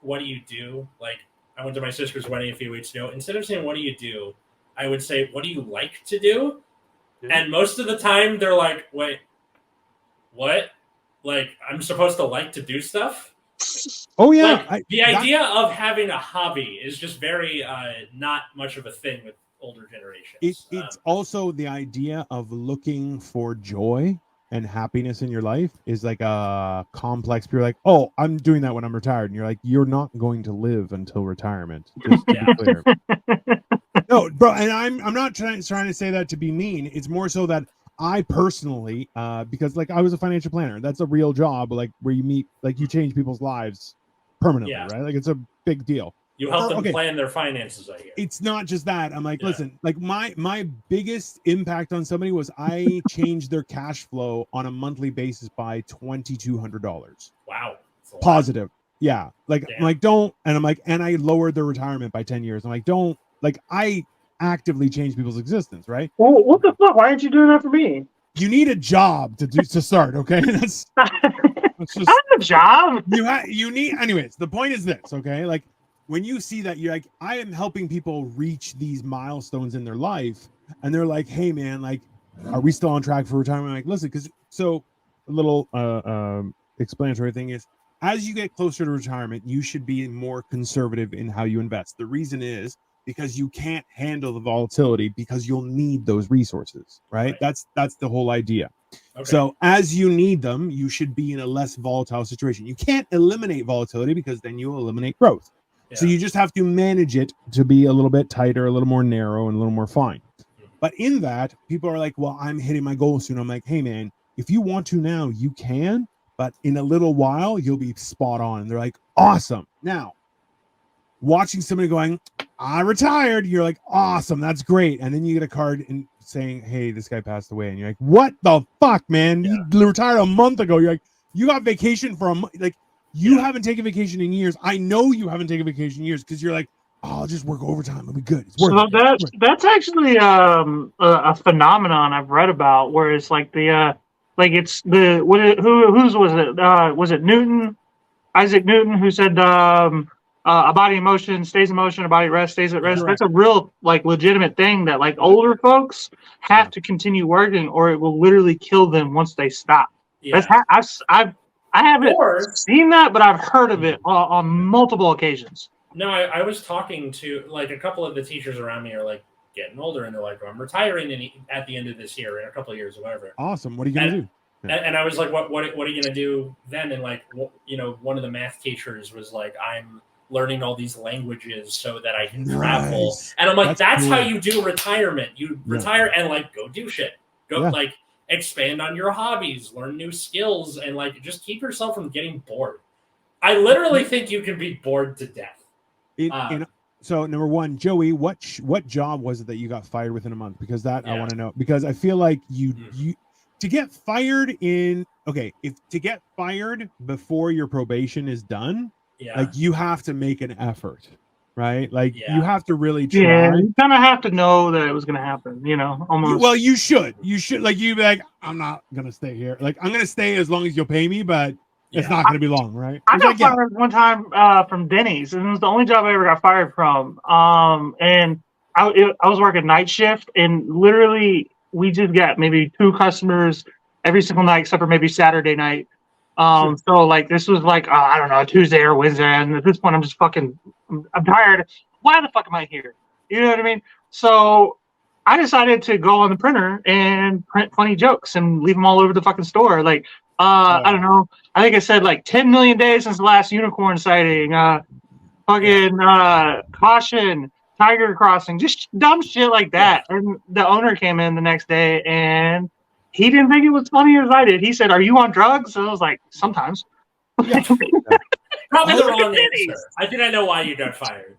what do you do? Like I went to my sister's wedding a few weeks ago. Instead of saying what do you do, I would say, what do you like to do? Yeah. And most of the time they're like, wait, what? Like I'm supposed to like to do stuff? Oh yeah. Like, the idea of having a hobby is just very not much of a thing with older generations. It's also the idea of looking for joy and happiness in your life is like a complex. You're like, oh, I'm doing that when I'm retired, and you're like, you're not going to live until retirement. Just to be clear. No, bro, and I'm not trying to say that to be mean. It's more so that I personally, because like I was a financial planner, that's a real job, like where you meet, like you change people's lives permanently, right? Like it's a big deal. You help them plan their finances, I hear. It's not just that. I'm like, listen, like my biggest impact on somebody was I changed their cash flow on a monthly basis by $2,200. Wow. Positive. Yeah. Like, I'm like, don't, and I'm like, and I lowered their retirement by 10 years. I'm like, don't, like I actively change people's existence, right? Well, what the fuck? Why aren't you doing that for me? You need a job to start, okay? That's just I have a job. You need, anyways. The point is this, okay? Like when you see that, you're like, I am helping people reach these milestones in their life, and they're like, hey man, like, are we still on track for retirement? I'm like, listen, because so a little explanatory thing is, as you get closer to retirement, you should be more conservative in how you invest. The reason is because you can't handle the volatility because you'll need those resources, right? That's the whole idea. Okay. So as you need them, you should be in a less volatile situation. You can't eliminate volatility because then you eliminate growth. Yeah. So you just have to manage it to be a little bit tighter, a little more narrow, and a little more fine. But in that, people are like, well, I'm hitting my goal soon. I'm like, hey, man, if you want to now, you can. But in a little while, you'll be spot on. And they're like, awesome. Now, watching somebody going, I retired, you're like, awesome, that's great. And then you get a card and saying, hey, this guy passed away. And you're like, what the fuck, man? Yeah. You retired a month ago. You're like, you got vacation for a month. Like, you haven't taken vacation in years. I know you haven't taken vacation in years because you're like, oh, I'll just work overtime. It'll be good. So that's actually a phenomenon I've read about where it's like the whose was it? Was it Newton? Isaac Newton, who said a body in motion stays in motion, a body at rest stays at rest. That's a real like legitimate thing that like older folks have to continue working or it will literally kill them once they stop. Yeah. I haven't seen that, but I've heard of it on multiple occasions. No, I was talking to like a couple of the teachers around me are like getting older and they're like, I'm retiring at the end of this year in a couple of years or whatever. Awesome. What are you going to do? And I was like, what are you going to do then? And like, you know, one of the math teachers was like, I'm learning all these languages so that I can travel. And I'm like, that's cool. How you do retirement. You retire and like go do shit. Go like expand on your hobbies, learn new skills, and like just keep yourself from getting bored. I literally think you can be bored to death. So number one, Joey, what job was it that you got fired within a month? Because that I want to know. Because I feel like you to get fired to get fired before your probation is done, like you have to make an effort, right? Like you have to really try. Yeah, you kind of have to know that it was going to happen, you know, almost. Well, you should like, you'd be like, I'm not going to stay here. Like, I'm going to stay as long as you'll pay me, but it's not going to be long, right? I got fired one time from Denny's, and it was the only job I ever got fired from. And I was working night shift, and literally we just got maybe 2 customers every single night, except for maybe Saturday night. So like this was like I don't know, Tuesday or Wednesday, and at this point I'm just I'm tired. Why the fuck am I here? You know what I mean? So I decided to go on the printer and print funny jokes and leave them all over the fucking store. Like I don't know. I think I said like 10 million days since the last unicorn sighting. Caution, tiger crossing, just dumb shit like that. And the owner came in the next day and he didn't think it was funny as I did. He said, "Are you on drugs?" And I was like, "Sometimes." Yeah. Probably the wrong answer. I think I know why you got fired.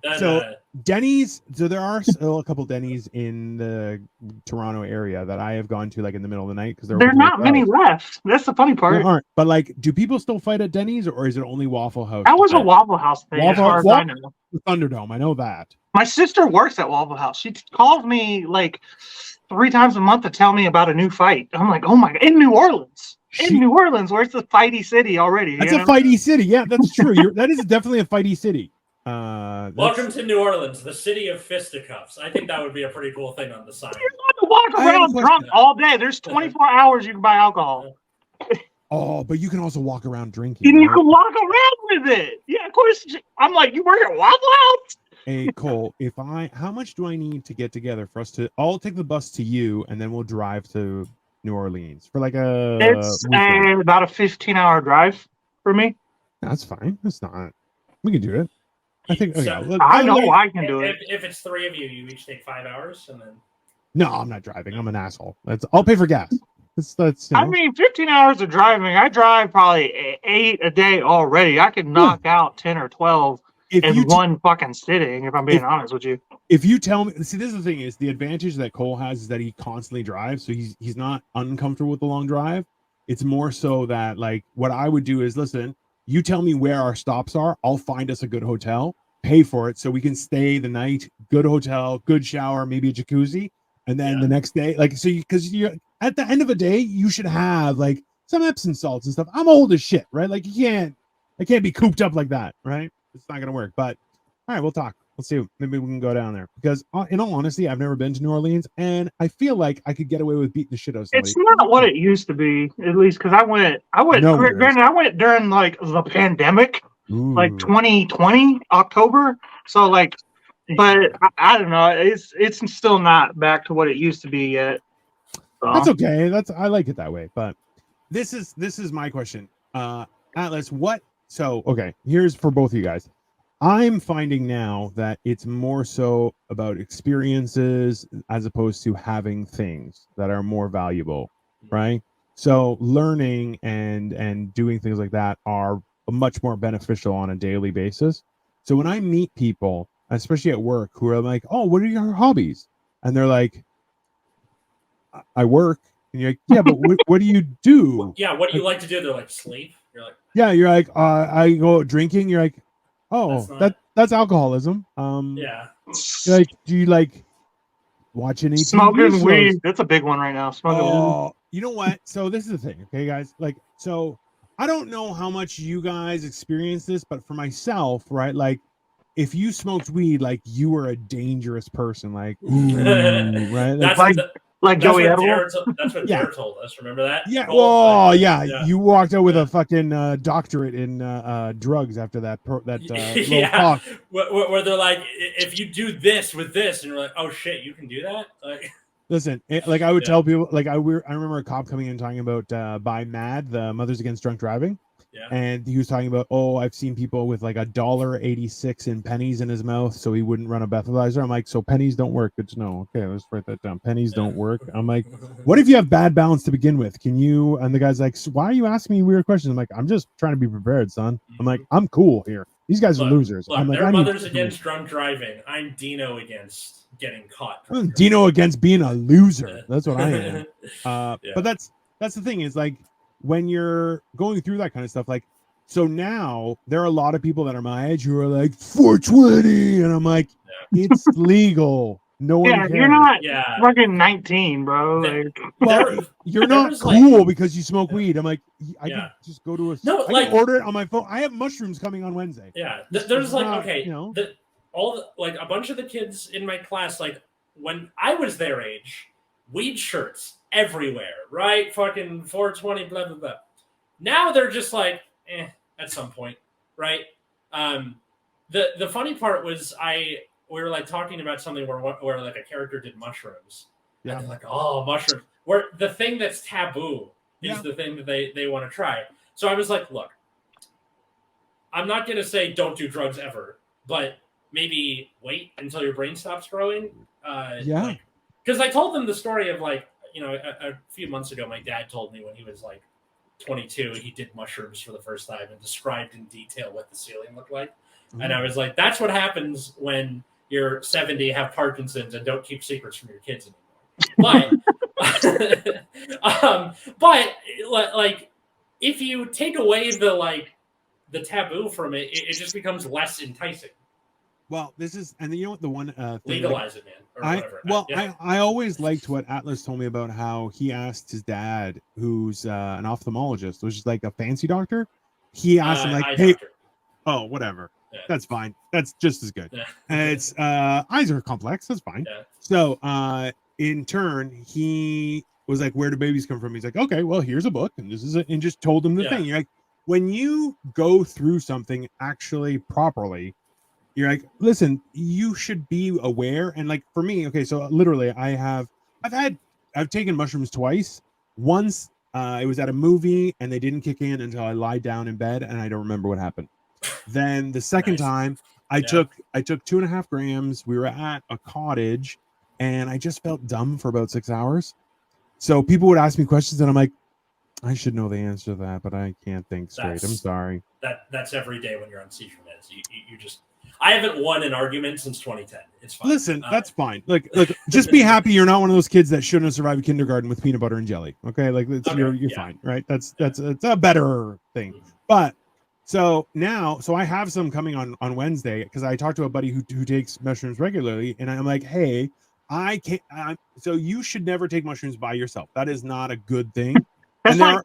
Denny's. So there are still a couple Denny's in the Toronto area that I have gone to, like in the middle of the night, because there are not many left. That's the funny part. There aren't. But like, do people still fight at Denny's, or is it only Waffle House? That was a Waffle House thing. As far as I know. Thunderdome. I know that. My sister works at Waffle House. She calls me like 3 times a month to tell me about a new fight. I'm like, oh my god, in New Orleans. New Orleans, where's the fighty city already? That's a fighty city. Yeah, that's true. That is definitely a fighty city. Welcome to New Orleans, the city of fisticuffs. I think that would be a pretty cool thing on the sign. You're going to walk around drunk all day. There's 24 hours you can buy alcohol. Oh, but you can also walk around drinking. And you can walk around with it. Yeah, of course. I'm like, you work at Waffle House? Hey, Cole, how much do I need to get together for us to? I'll take the bus to you, and then we'll drive to New Orleans for like it's about a 15-hour drive for me. That's fine. That's not. We can do it. I think. Okay, I know I can do it. If it's 3 of you, you each take 5 hours, and then. No, I'm not driving. I'm an asshole. I'll pay for gas. That's. I mean, 15 hours of driving. I drive probably 8 a day already. I could knock out 10 or 12 in one fucking sitting. If I'm being honest with you. If you tell me, see, this is the thing: is the advantage that Cole has is that he constantly drives, so he's not uncomfortable with the long drive. It's more so that, like, what I would do is, listen, you tell me where our stops are, I'll find us a good hotel, pay for it, so we can stay the night, good hotel, good shower, maybe a jacuzzi, and then the next day, like, so because you're at the end of a day, you should have like some Epsom salts and stuff. I'm old as shit, right? Like, I can't be cooped up like that, right? It's not gonna work. But all right, we'll talk. Let's see. Maybe we can go down there, because in all honesty, I've never been to New Orleans, and I feel like I could get away with beating the shit out of somebody. It's not what it used to be, at least, because I went during like the pandemic, like 2020 October. So like, but I don't know. It's still not back to what it used to be yet. So. That's okay. I like it that way. But this is my question, Atlas. So okay, here's for both of you guys. I'm finding now that it's more so about experiences as opposed to having things that are more valuable, right? So learning and doing things like that are much more beneficial on a daily basis. So when I meet people, especially at work, who are like, "Oh, what are your hobbies?" and they're like, "I work," and you're like, "Yeah, but what do you do?" Yeah, what do you like to do? They're like, sleep. You're like, yeah, you're like, "I go out drinking." You're like, "Oh, That's that's alcoholism." yeah. You're like, do you like watch any TV Smoking shows? weed. That's a big one right now. Smoking weed. Oh, you know what? So this is the thing, okay, guys. Like, so I don't know how much you guys experience this, but for myself, right? Like, if you smoked weed, like you were a dangerous person. Like, ooh, right? Like, That's Like that's Joey what Edible. That's what yeah, Dare told us. Remember that? yeah. Cole? Oh, Like, yeah. yeah. You walked out with Yeah. a fucking doctorate in drugs after that little Yeah, talk. where they're like, if you do this with this, and you're like, oh shit, you can do that. Like, Listen, like I would Yeah. tell people, like I remember a cop coming in talking about Buy Mad, the Mothers Against Drunk Driving, yeah, and he was talking about, oh, I've seen people with like $1.86 in pennies in his mouth, so he wouldn't run a breathalyzer. I'm like, so pennies don't work. Good to know. Okay, let's write that down. Pennies don't work. I'm like, what if you have bad balance to begin with? Can you? And the guy's like, so why are you asking me weird questions? I'm like, I'm just trying to be prepared, son. I'm like, I'm cool here. These guys are losers. Look, I'm like, they're I need Mothers Against Drunk Driving. I'm Dino against getting caught. I'm Dino against being a loser. That's what I am. Yeah. But that's the thing is, like, when you're going through that kind of stuff, like, so now there are a lot of people that are my age who are like 420, and I'm like, it's legal. No one cares. You're not Yeah. fucking 19, bro. There- Well, you're there not was, cool like- because you smoke weed. I'm like, I Yeah. can just go to a No, I can like- order it on my phone. I have mushrooms coming on Wednesday. Yeah, This there's is like not, okay, you know. like a bunch of the kids in my class, like when I was their age, weed shirts everywhere, right? Fucking 420, blah blah blah. Now they're just like, at some point, right? The funny part was we were like talking about something where like a character did mushrooms, Yeah. and they're like, oh, mushrooms. Where the thing that's taboo is Yeah. the thing that they want to try. So I was like, look, I'm not going to say don't do drugs ever, but maybe wait until your brain stops growing. Yeah. Because I told them the story of like, a few months ago, my dad told me when he was like 22, he did mushrooms for the first time and described in detail what the ceiling looked like. Mm-hmm. And I was like, that's what happens when you're 70, have Parkinson's, and don't keep secrets from your kids anymore. But like, if you take away the taboo from it, it just becomes less enticing. Well, this is, and you know what, the one thing, legalize it, man. Or whatever. I always liked what Atlas told me about how he asked his dad, who's an ophthalmologist, which is like a fancy doctor. He asked him like, "Hey, doctor. Oh, whatever, Yeah. That's fine. That's just as good." Yeah. And it's eyes are complex. That's fine. Yeah. So in turn, he was like, "Where do babies come from?" He's like, "Okay, well, here's a book, and this is it," and just told him the thing. You're like, when you go through something actually properly, you're like, listen, you should be aware. And like for me, okay, so literally I've taken mushrooms twice. Once it was at a movie and they didn't kick in until I lied down in bed and I don't remember what happened. Then the second time I took 2.5 grams. We were at a cottage and I just felt dumb for about 6 hours. So people would ask me questions and I'm like, I should know the answer to that, but I can't think straight. I'm sorry. That's every day when you're on seizure meds. You just, I haven't won an argument since 2010. It's fine. Listen, that's fine. Look, just be happy you're not one of those kids that shouldn't have survived kindergarten with peanut butter and jelly. Okay, like you're fine, right? It's a better thing. But so now, I have some coming on Wednesday because I talked to a buddy who takes mushrooms regularly, and I'm like, hey, I can't. So you should never take mushrooms by yourself. That is not a good thing. That's like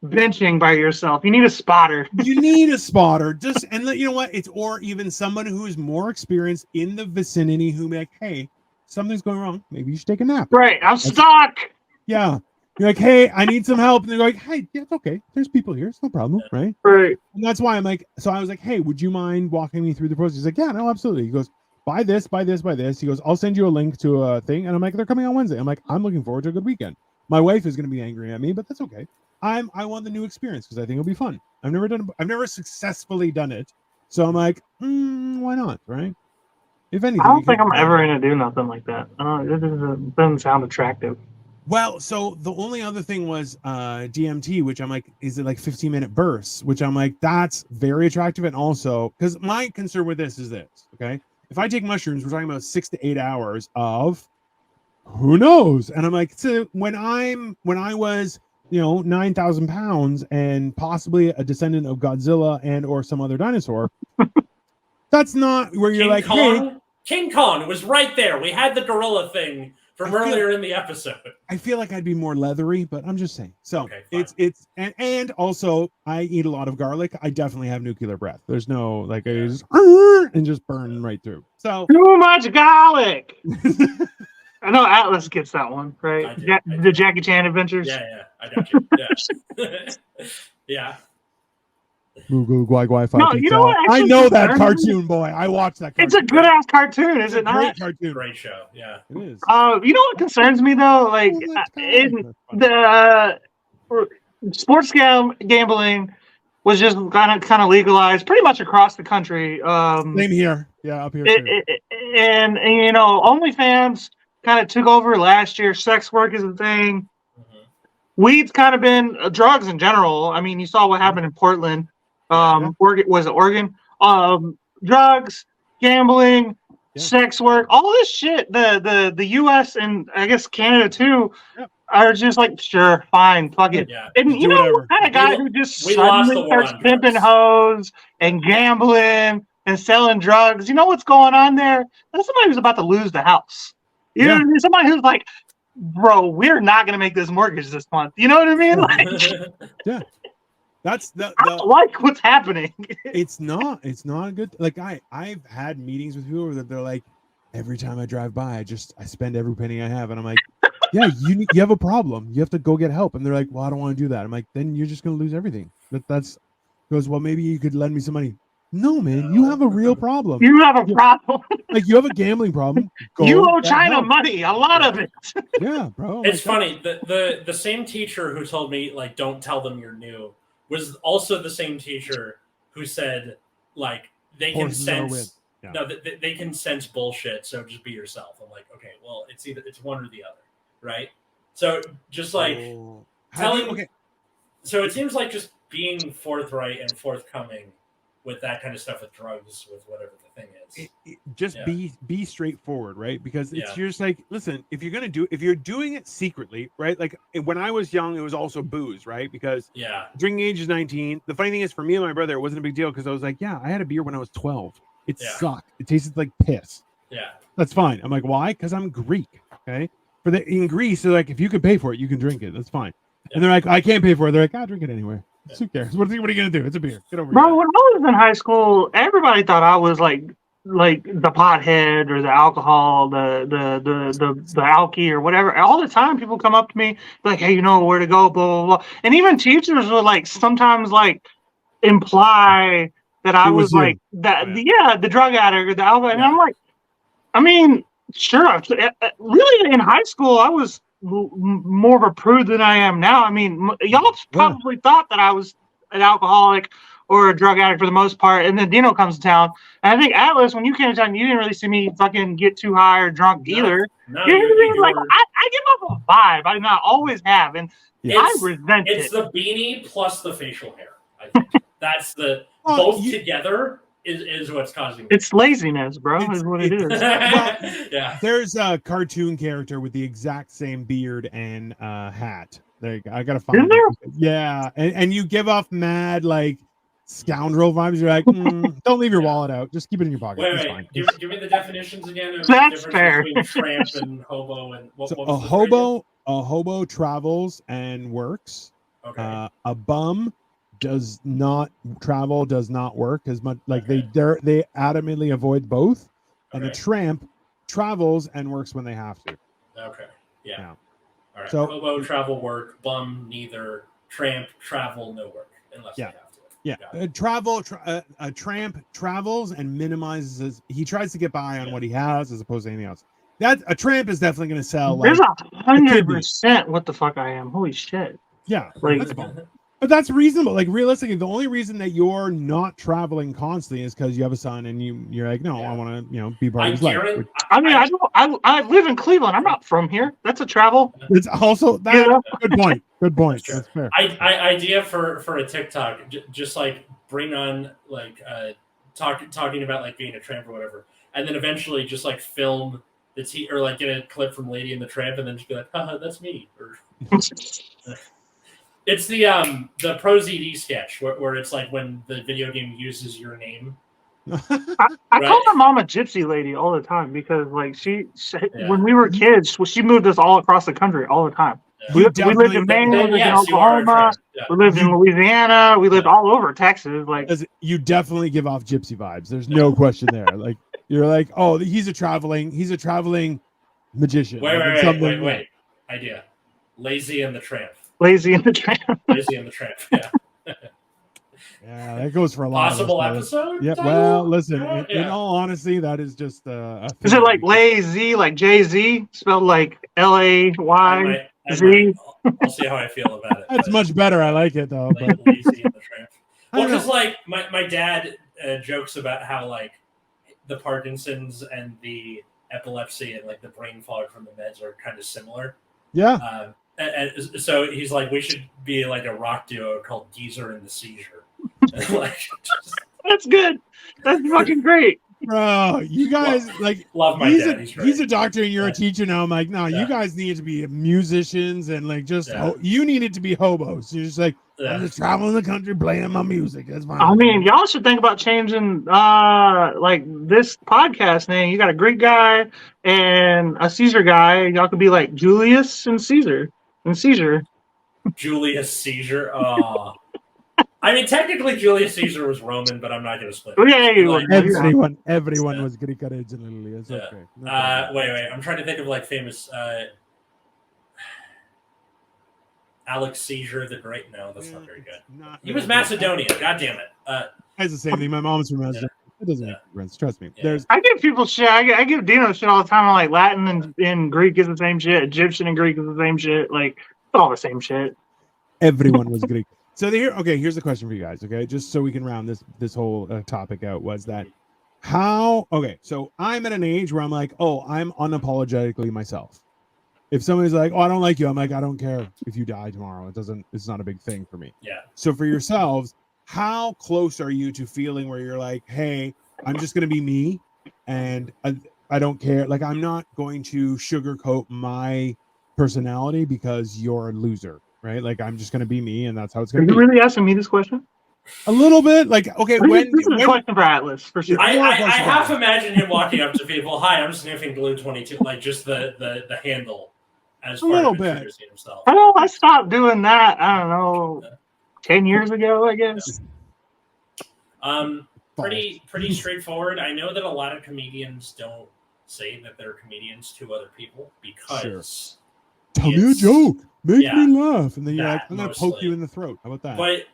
benching by yourself. You need a spotter. You need a spotter. And you know what? Or even someone who is more experienced in the vicinity who be like, hey, something's going wrong. Maybe you should take a nap. Right. I'm stuck. Yeah. You're like, hey, I need some help. And they're like, hey, yeah, it's okay. There's people here. It's no problem. Right. Right. And that's why I'm like, so I was like, hey, would you mind walking me through the process? He's like, yeah, no, absolutely. He goes, buy this, buy this, buy this. He goes, I'll send you a link to a thing. And I'm like, they're coming on Wednesday. I'm like, I'm looking forward to a good weekend. My wife is going to be angry at me, but that's okay. I want the new experience because I think it'll be fun. I've never successfully done it, So I'm like, why not, right? If anything, I don't think I'm ever going to do nothing like that. It doesn't sound attractive. Well, so the only other thing was DMT, which I'm like, is it like 15-minute bursts? Which I'm like, that's very attractive. And also, because my concern with this is this, okay? If I take mushrooms, we're talking about 6 to 8 hours of who knows. And I'm like, so when I was 9,000 pounds and possibly a descendant of Godzilla and or some other dinosaur, that's not where you're like, hey, King Kong was right there. We had the gorilla thing from earlier in the episode. I feel like I'd be more leathery, but I'm just saying. So okay, it's and also I eat a lot of garlic. I definitely have nuclear breath. There's no like I just burn right through. So too much garlic. I know Atlas gets that one, right? The Jackie Chan Adventures. Yeah, I got you. Yeah. Yeah. Google Wi-Fi. No, you know what? I know that cartoon, boy. I watched that cartoon. It's a good ass cartoon, is it not? Great cartoon. Great show. Yeah. It is. You know what concerns me though? Like in the sports gambling was just kind of legalized pretty much across the country. Same here. Yeah, up here too. And OnlyFans kind of took over last year. Sex work is a thing. Weed's kind of been drugs in general. I mean, you saw what happened in Portland. Oregon? Drugs, gambling, sex work, all this shit. The U.S. and I guess Canada too are just like, sure, fine, fuck it. Yeah. And you know what kind of guy who just suddenly starts pimping hoes and gambling and selling drugs? You know what's going on there? That's somebody who's about to lose the house. You know what I mean? Somebody who's like, bro, we're not gonna make this mortgage this month. You know what I mean? Like, yeah. That's I don't like what's happening. It's not a good. Like I've had meetings with people that they're like, every time I drive by, I spend every penny I have, and I'm like, yeah, you have a problem. You have to go get help. And they're like, well, I don't want to do that. I'm like, then you're just gonna lose everything. That's goes, well, maybe you could lend me some money. No, man, you have a real problem. You have a problem. Like you have a gambling problem. You owe China money, a lot of it. Yeah, bro. It's funny. The same teacher who told me like, don't tell them you're new, was also the same teacher who said like they can sense they can sense bullshit, so just be yourself. I'm like, okay, well, it's one or the other, right? So just like telling. So it seems like just being forthright and forthcoming with that kind of stuff, with drugs, with whatever the thing is. Just be straightforward, right? Because it's you're just like, listen, if you're doing it secretly, right? Like when I was young, it was also booze, right? Because drinking age is 19. The funny thing is, for me and my brother, it wasn't a big deal because I was like, I had a beer when I was 12. It sucked. It tasted like piss. Yeah. That's fine. I'm like, why? Because I'm Greek. Okay. In Greece, they're like, if you can pay for it, you can drink it. That's fine. Yeah. And they're like, I can't pay for it. They're like, I'll drink it anyway. Who cares? What are you gonna do? It's a beer. Get over it. Bro, when I was in high school, everybody thought I was like the pothead or the alcohol, the alky or whatever. All the time, people come up to me like, "Hey, you know where to go?" Blah blah blah. And even teachers would like sometimes like imply that I was like that. Yeah, the drug addict or the alcohol. And I'm like, I mean, sure. Really, in high school, I was more of a prude than I am now. I mean, y'all probably thought that I was an alcoholic or a drug addict for the most part. And then Dino comes to town. And I think Atlas, when you came to town, you didn't really see me fucking get too high or drunk either. No, you know what I mean? Like, I give off a vibe. I not always have. And I resent it. It's the beanie plus the facial hair. I think that's the both together. Is what's causing it. It's laziness, bro. Is what it is. Well, there's a cartoon character with the exact same beard and hat. I gotta find it. Yeah, and you give off mad like scoundrel vibes. You're like, don't leave your wallet out. Just keep it in your pocket. Wait. Fine. Give me the definitions again. Of That's fair. Between tramp and hobo and what a hobo travels and works. Okay. A bum does not travel, does not work as much. Like they adamantly avoid both. And the tramp travels and works when they have to. Okay. Yeah. All right. So hobo, travel, work. Bum, neither. Tramp, travel, no work unless they have to. Yeah. A tramp travels and minimizes. He tries to get by on what he has as opposed to anything else. That a tramp is definitely going to sell. There's 100% what the fuck I am. Holy shit. Yeah. Like, that's But that's reasonable. Like realistically, the only reason that you're not traveling constantly is because you have a son and you're like, no, I want to, be part of his life. I mean, I live in Cleveland. I'm not from here. That's a travel. It's also that good point. Good point. That's fair. Idea for a TikTok, just like bring on like talking about like being a tramp or whatever, and then eventually just like film the or like get a clip from Lady and the Tramp, and then just be like, haha, that's me. Or it's the Pro ZD sketch where it's like when the video game uses your name. I call my mom a gypsy lady all the time because like she when we were kids, she moved us all across the country all the time. We lived in Maine, we lived in Oklahoma, we lived in Louisiana, we lived all over Texas. Like you definitely give off gypsy vibes. There's no question there. Like you're like, oh, he's a traveling magician. Wait. Idea. Lazy and the Tramp. Lazy and the Tramp. Lazy and the Tramp. Yeah. Yeah, that goes for a lot. Possible episode. Yeah. Well, listen. In all honesty, that is just Is it like lazy, like Jay-Z, spelled like LAYZ? I'll see how I feel about it. That's much better. I like it though. But... Lazy and the Tramp. Well, because like my dad jokes about how like the Parkinson's and the epilepsy and like the brain fog from the meds are kind of similar. Yeah. And so he's like, we should be like a rock duo called Geezer and the Seizure. Like, that's good. That's fucking great, bro. You guys love my dad. He's a doctor and you're a teacher now. I'm like, no, you guys need to be musicians and like just you needed to be hobos. You're just like, I'm just traveling the country playing my music. That's fine. I mean, y'all should think about changing like this podcast name. You got a Greek guy and a Caesar guy. Y'all could be like Julius and Caesar. Julius Caesar. Oh. I mean, technically, Julius Caesar was Roman, but I'm not going to split. Everyone was Greek originally. It's okay. Wait. I'm trying to think of like famous Alex Caesar the Great. No, that's not very good. He was Macedonian. God damn it. It's the same thing. My mom's from Macedonia. It doesn't make sense. Trust me. I give people shit. I give Dino shit all the time. I'm like Latin and Greek is the same shit. Egyptian and Greek is the same shit. Like it's all the same shit. Everyone was Greek. So here's the question for you guys, okay? Just so we can round this whole topic out, was that so I'm at an age where I'm like, oh, I'm unapologetically myself. If somebody's like, oh, I don't like you, I'm like, I don't care if you die tomorrow. It's not a big thing for me. Yeah. So for yourselves, how close are you to feeling where you're like, hey, I'm just going to be me and I don't care. Like, I'm not going to sugarcoat my personality because you're a loser. Right, like I'm just gonna be me, and that's how it's gonna be. Are you really asking me this question? A little bit, like okay. This is a question for Atlas for sure. I half imagine him walking up to people. Hi, I'm sniffing glue 22. Like just the handle as a little bit. Himself. I stopped doing that. I don't know, 10 years ago, I guess. Pretty straightforward. I know that a lot of comedians don't say that they're comedians to other people because tell me a joke. Make me laugh. And then you're like, I'm going to poke you in the throat. How about that? But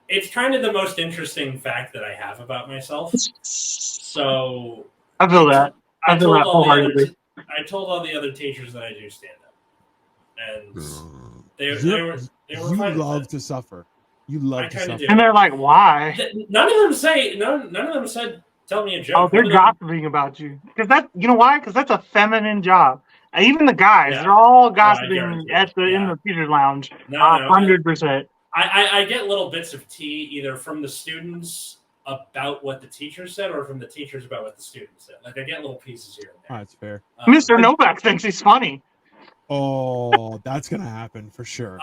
it's kind of the most interesting fact that I have about myself. So I feel that. I told all the other teachers that I do stand up. And they were you love to suffer. You love to suffer. And they're like, why? None of them said, tell me a joke. Oh, they're gossiping about you. Because you know why? Because that's a feminine job. Even the guys, they're all gossiping in the teacher's lounge. 100%. I get little bits of tea either from the students about what the teacher said or from the teachers about what the students said. Like I get little pieces here and there. Oh, that's fair. Mr. Novak thinks he's funny. Oh, that's gonna happen for sure.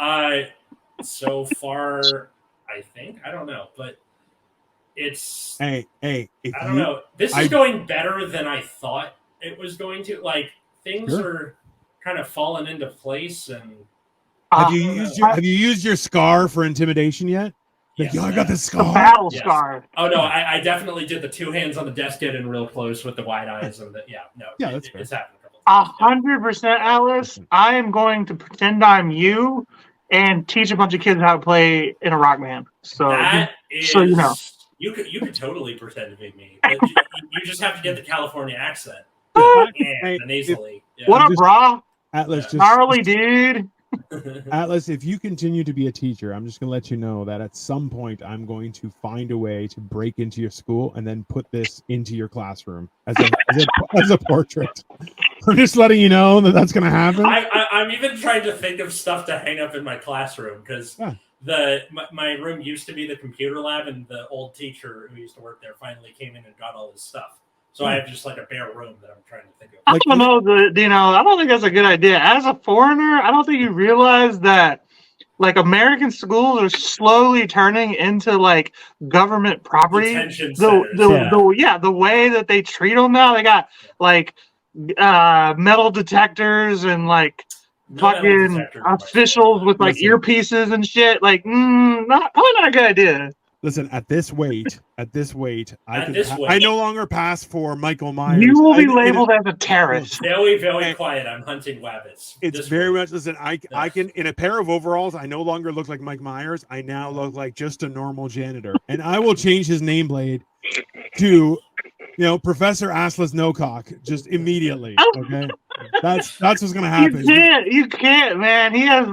So far, I think I don't know, but it's I don't know. This is going better than I thought it was going to. Like. Things are kind of falling into place, and have you used your scar for intimidation yet? Like, yes, I got the scar. The battle scar. Oh no, I definitely did the two hands on the desk, getting real close with the wide eyes, and that's fair. It's happened a couple times. 100%, Alice. I am going to pretend I'm you and teach a bunch of kids how to play in a rock band. So you know, you could totally pretend to be me. But you just have to get the California accent. And nasally. What up, brah? Atlas, gnarly dude. Atlas, if you continue to be a teacher, I'm just going to let you know that at some point I'm going to find a way to break into your school and then put this into your classroom as a portrait. I'm just letting you know that that's going to happen. I'm even trying to think of stuff to hang up in my classroom because my room used to be the computer lab, and the old teacher who used to work there finally came in and got all this stuff. So I have just like a bare room that I'm trying to think of. I don't know, Dino. I don't think that's a good idea. As a foreigner, I don't think you realize that like American schools are slowly turning into like government property. Detention centers, the way that they treat them now, they got like metal detectors and like fucking officials with like earpieces and shit. Like, probably not a good idea. Listen, at this weight, I no longer pass for Michael Myers. You will be labeled as a terrorist. Very, very quiet. I'm hunting rabbits. It's very much. Listen, I can in a pair of overalls. I no longer look like Mike Myers. I now look like just a normal janitor, and I will change his nameplate to, Professor Assless No Cock just immediately. Okay, that's what's gonna happen. You can't, man. He has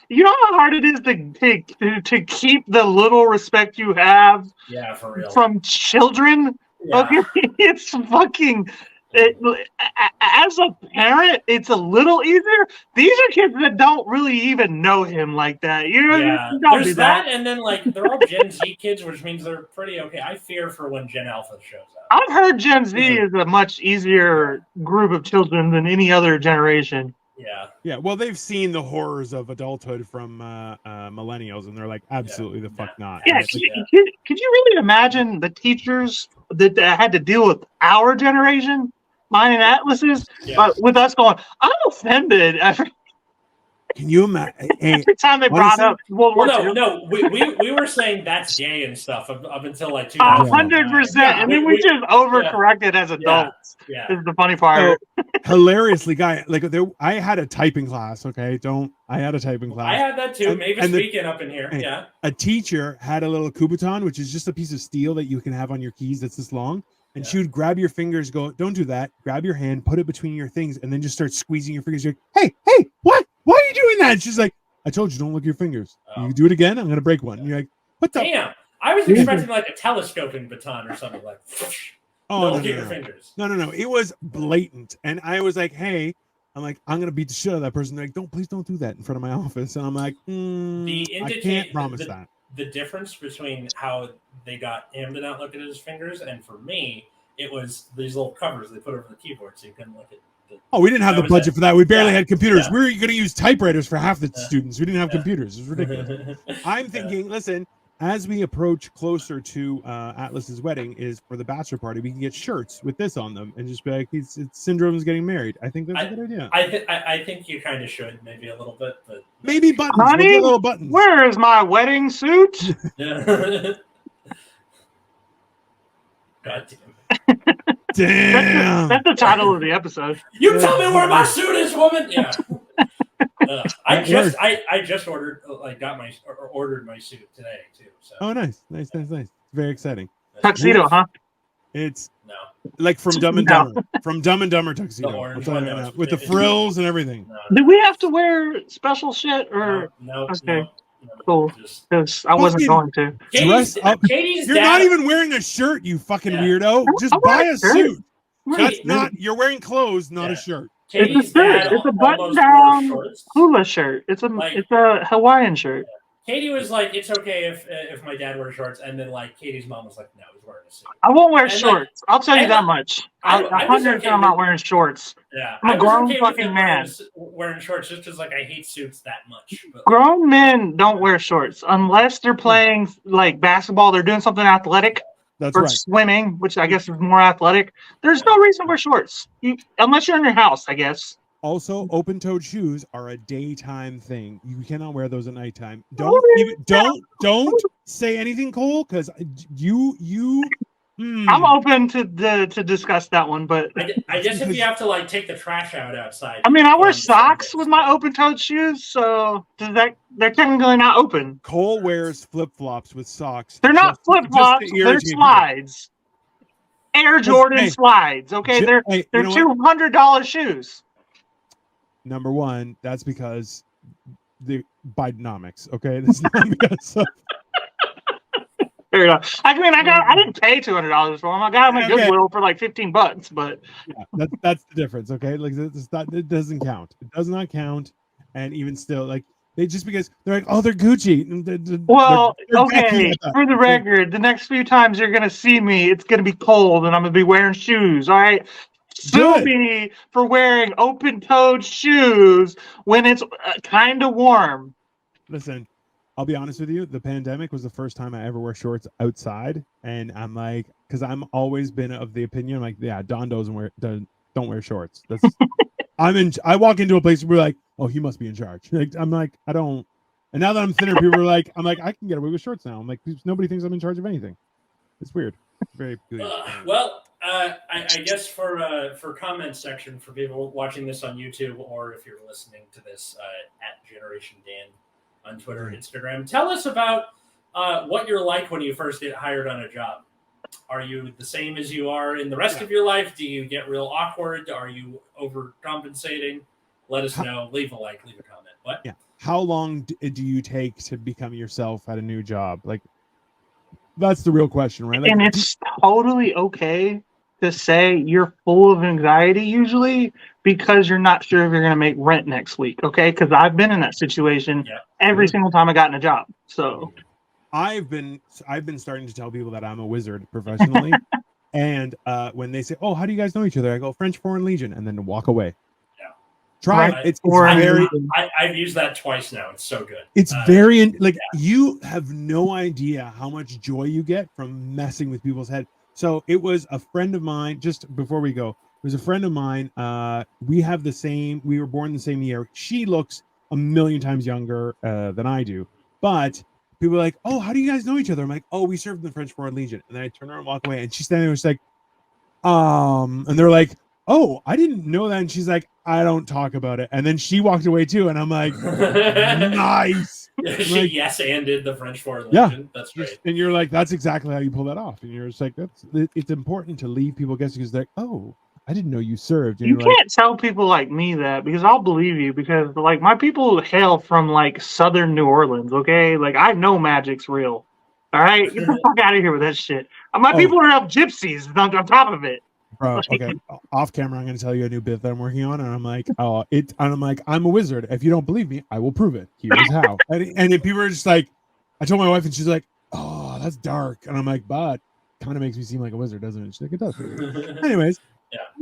You know how hard it is to keep the little respect you have. Yeah, for real. From children. Yeah. Okay, it's fucking. As a parent, it's a little easier. These are kids that don't really even know him like that. There's that, and then like they're all Gen Z kids, which means they're pretty okay. I fear for when Gen Alpha shows up. I've heard Gen Z is a much easier group of children than any other generation. Yeah. Well, they've seen the horrors of adulthood from millennials, and they're like, absolutely the fuck not. Yeah. Could you really imagine the teachers that had to deal with our generation? Mine and Atlas's, with us going, I'm offended. Can you imagine? Every time they brought up World War II. No, we were saying that's gay and stuff up until like 2000. 100%. And then we just overcorrected as adults. Yeah. This is the funny part. Hilariously, guy, like I had a typing class. Okay, I had a typing class. I had that too. Maybe speaking up in here. Yeah. A teacher had a little Kubotan, which is just a piece of steel that you can have on your keys that's this long. And she would grab your fingers, go, don't do that. Grab your hand, put it between your things, and then just start squeezing your fingers. You're like, hey, what? Why are you doing that? And she's like, I told you, don't look at your fingers. You do it again, I'm going to break one. And you're like, what the? Damn. I was expecting like a telescoping baton or something like, look at your fingers. No. It was blatant. And I was like, hey, I'm going to beat the shit out of that person. They're like, please don't do that in front of my office. And I'm like, I can't promise that. The difference between how they got him to not look at his fingers and for me, it was these little covers they put over the keyboard so you couldn't look at we didn't have the budget for that. We barely had computers. We were going to use typewriters for half the students. We didn't have computers. It was ridiculous. I'm thinking, listen, as we approach closer to Atlas's wedding is for the bachelor party, we can get shirts with this on them and just be like, it's Syndrome's getting married. I think that's a good idea. I think you kind of should, maybe a little bit, but maybe buttons. Honey, we'll little buttons. Where is my wedding suit? God damn. Damn. That's the title of the episode. You tell me where my suit is, woman. Yeah. I just ordered ordered my suit today too. So. Oh, nice. Very exciting. Tuxedo, huh? It's like from Dumb and Dumber. From Dumb and Dumber tuxedo. With the frills and everything. Do we have to wear special shit or? No. Okay. No. Cool, because I wasn't going to. Dress up. You're not even wearing a shirt, you fucking weirdo. Just buy a suit. That's not. You're wearing clothes, not a shirt. It's a shirt. It's a button-down hula shirt. It's a Hawaiian shirt. Katie was like, "It's okay if my dad wears shorts," and then like Katie's mom was like, "No, he's wearing a suit." I won't wear shorts. I'll tell you that much. I'm not wearing shorts. Yeah, I'm a grown fucking man. Wearing shorts just because like I hate suits that much. But, grown men don't wear shorts unless they're playing like basketball. They're doing something athletic. That's or right. Swimming, which I guess is more athletic. There's no reason to wear shorts unless you're in your house, I guess. Also, open-toed shoes are a daytime thing. You cannot wear those at nighttime. Don't say anything, Cole, because you. I'm open to discuss that one, but I guess if you have to like take the trash out outside. I mean, I wear socks with my open-toed shoes, so they're technically not open. Cole wears flip-flops with socks. They're not flip-flops. They're slides. Air Jordan slides. Okay, they're $200 shoes. Number one, that's because the Bidenomics. Okay, that's not because of. Fair enough. I mean, I didn't pay $200 for them. I got them at Goodwill for like $15, but yeah, that's the difference. Okay, like it's not, it doesn't count. It does not count. And even still, like they just because they're like, oh, they're Gucci. Well, they're okay. For the record, the next few times you're gonna see me, it's gonna be cold, and I'm gonna be wearing shoes. All right. Sue me for wearing open-toed shoes when it's kind of warm. Listen, I'll be honest with you. The pandemic was the first time I ever wear shorts outside, and I'm like, because I'm always been of the opinion, like, yeah, Don don't wear shorts. That's I walk into a place where we're like, oh, he must be in charge. Like, I'm like, I don't. And now that I'm thinner, people are like, I'm like, I can get away with shorts now. I'm like, nobody thinks I'm in charge of anything. It's weird. It's very weird. Well, I guess for comment section for people watching this on YouTube, or if you're listening to this at Generation Dan on Twitter and Instagram, tell us about what you're like when you first get hired on a job. Are you the same as you are in the rest of your life? Do you get real awkward? Are you overcompensating? Let us know. Leave a like, leave a comment. What? Yeah. How long do you take to become yourself at a new job? Like, that's the real question, right? Like, and it's totally okay to say you're full of anxiety usually because you're not sure if you're going to make rent next week. Okay. Because I've been in that situation every single time I got in a job. So I've been starting to tell people that I'm a wizard professionally. And when they say, oh, how do you guys know each other? I go, French Foreign Legion, and then walk away. Try it. It's very. I've used that twice now. It's so good. It's very like you have no idea how much joy you get from messing with people's head. So it was a friend of mine. Just before we go, it was a friend of mine. We have the same. We were born the same year. She looks a million times younger than I do. But people are like, "Oh, how do you guys know each other?" I'm like, "Oh, we served in the French Foreign Legion." And then I turn around and walk away, and she's standing there, she's like, and they're like, oh, I didn't know that. And she's like, I don't talk about it. And then she walked away too. And I'm like, nice. She like, yes-anded the French Foreign Legion. That's great. And you're like, that's exactly how you pull that off. And you're just like, it's important to leave people guessing because they're like, oh, I didn't know you served. And you can't tell people like me that because I'll believe you because like my people hail from like southern New Orleans. Okay. Like I know magic's real. All right. Get the fuck out of here with that shit. My people are up gypsies on top of it. Bro, okay. Off camera, I'm going to tell you a new bit that I'm working on, and I'm like, I'm a wizard. If you don't believe me, I will prove it. Here's how. And then people are just like, I told my wife, and she's like, oh, that's dark. And I'm like, but kind of makes me seem like a wizard, doesn't it? She's like, it does. Anyways,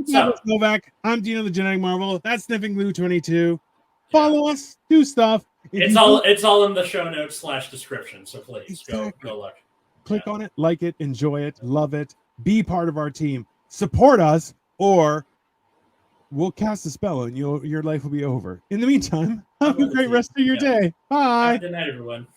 so Novak. I'm Dino the Genetic Marvel. That's Sniffing Glue 22. Follow us, do stuff. It's all in the show notes / description. So please go look. Click on it, like it, enjoy it, love it, be part of our team. Support us, or we'll cast a spell and your life will be over. In the meantime, have a great rest of your day. Bye. Good night, everyone.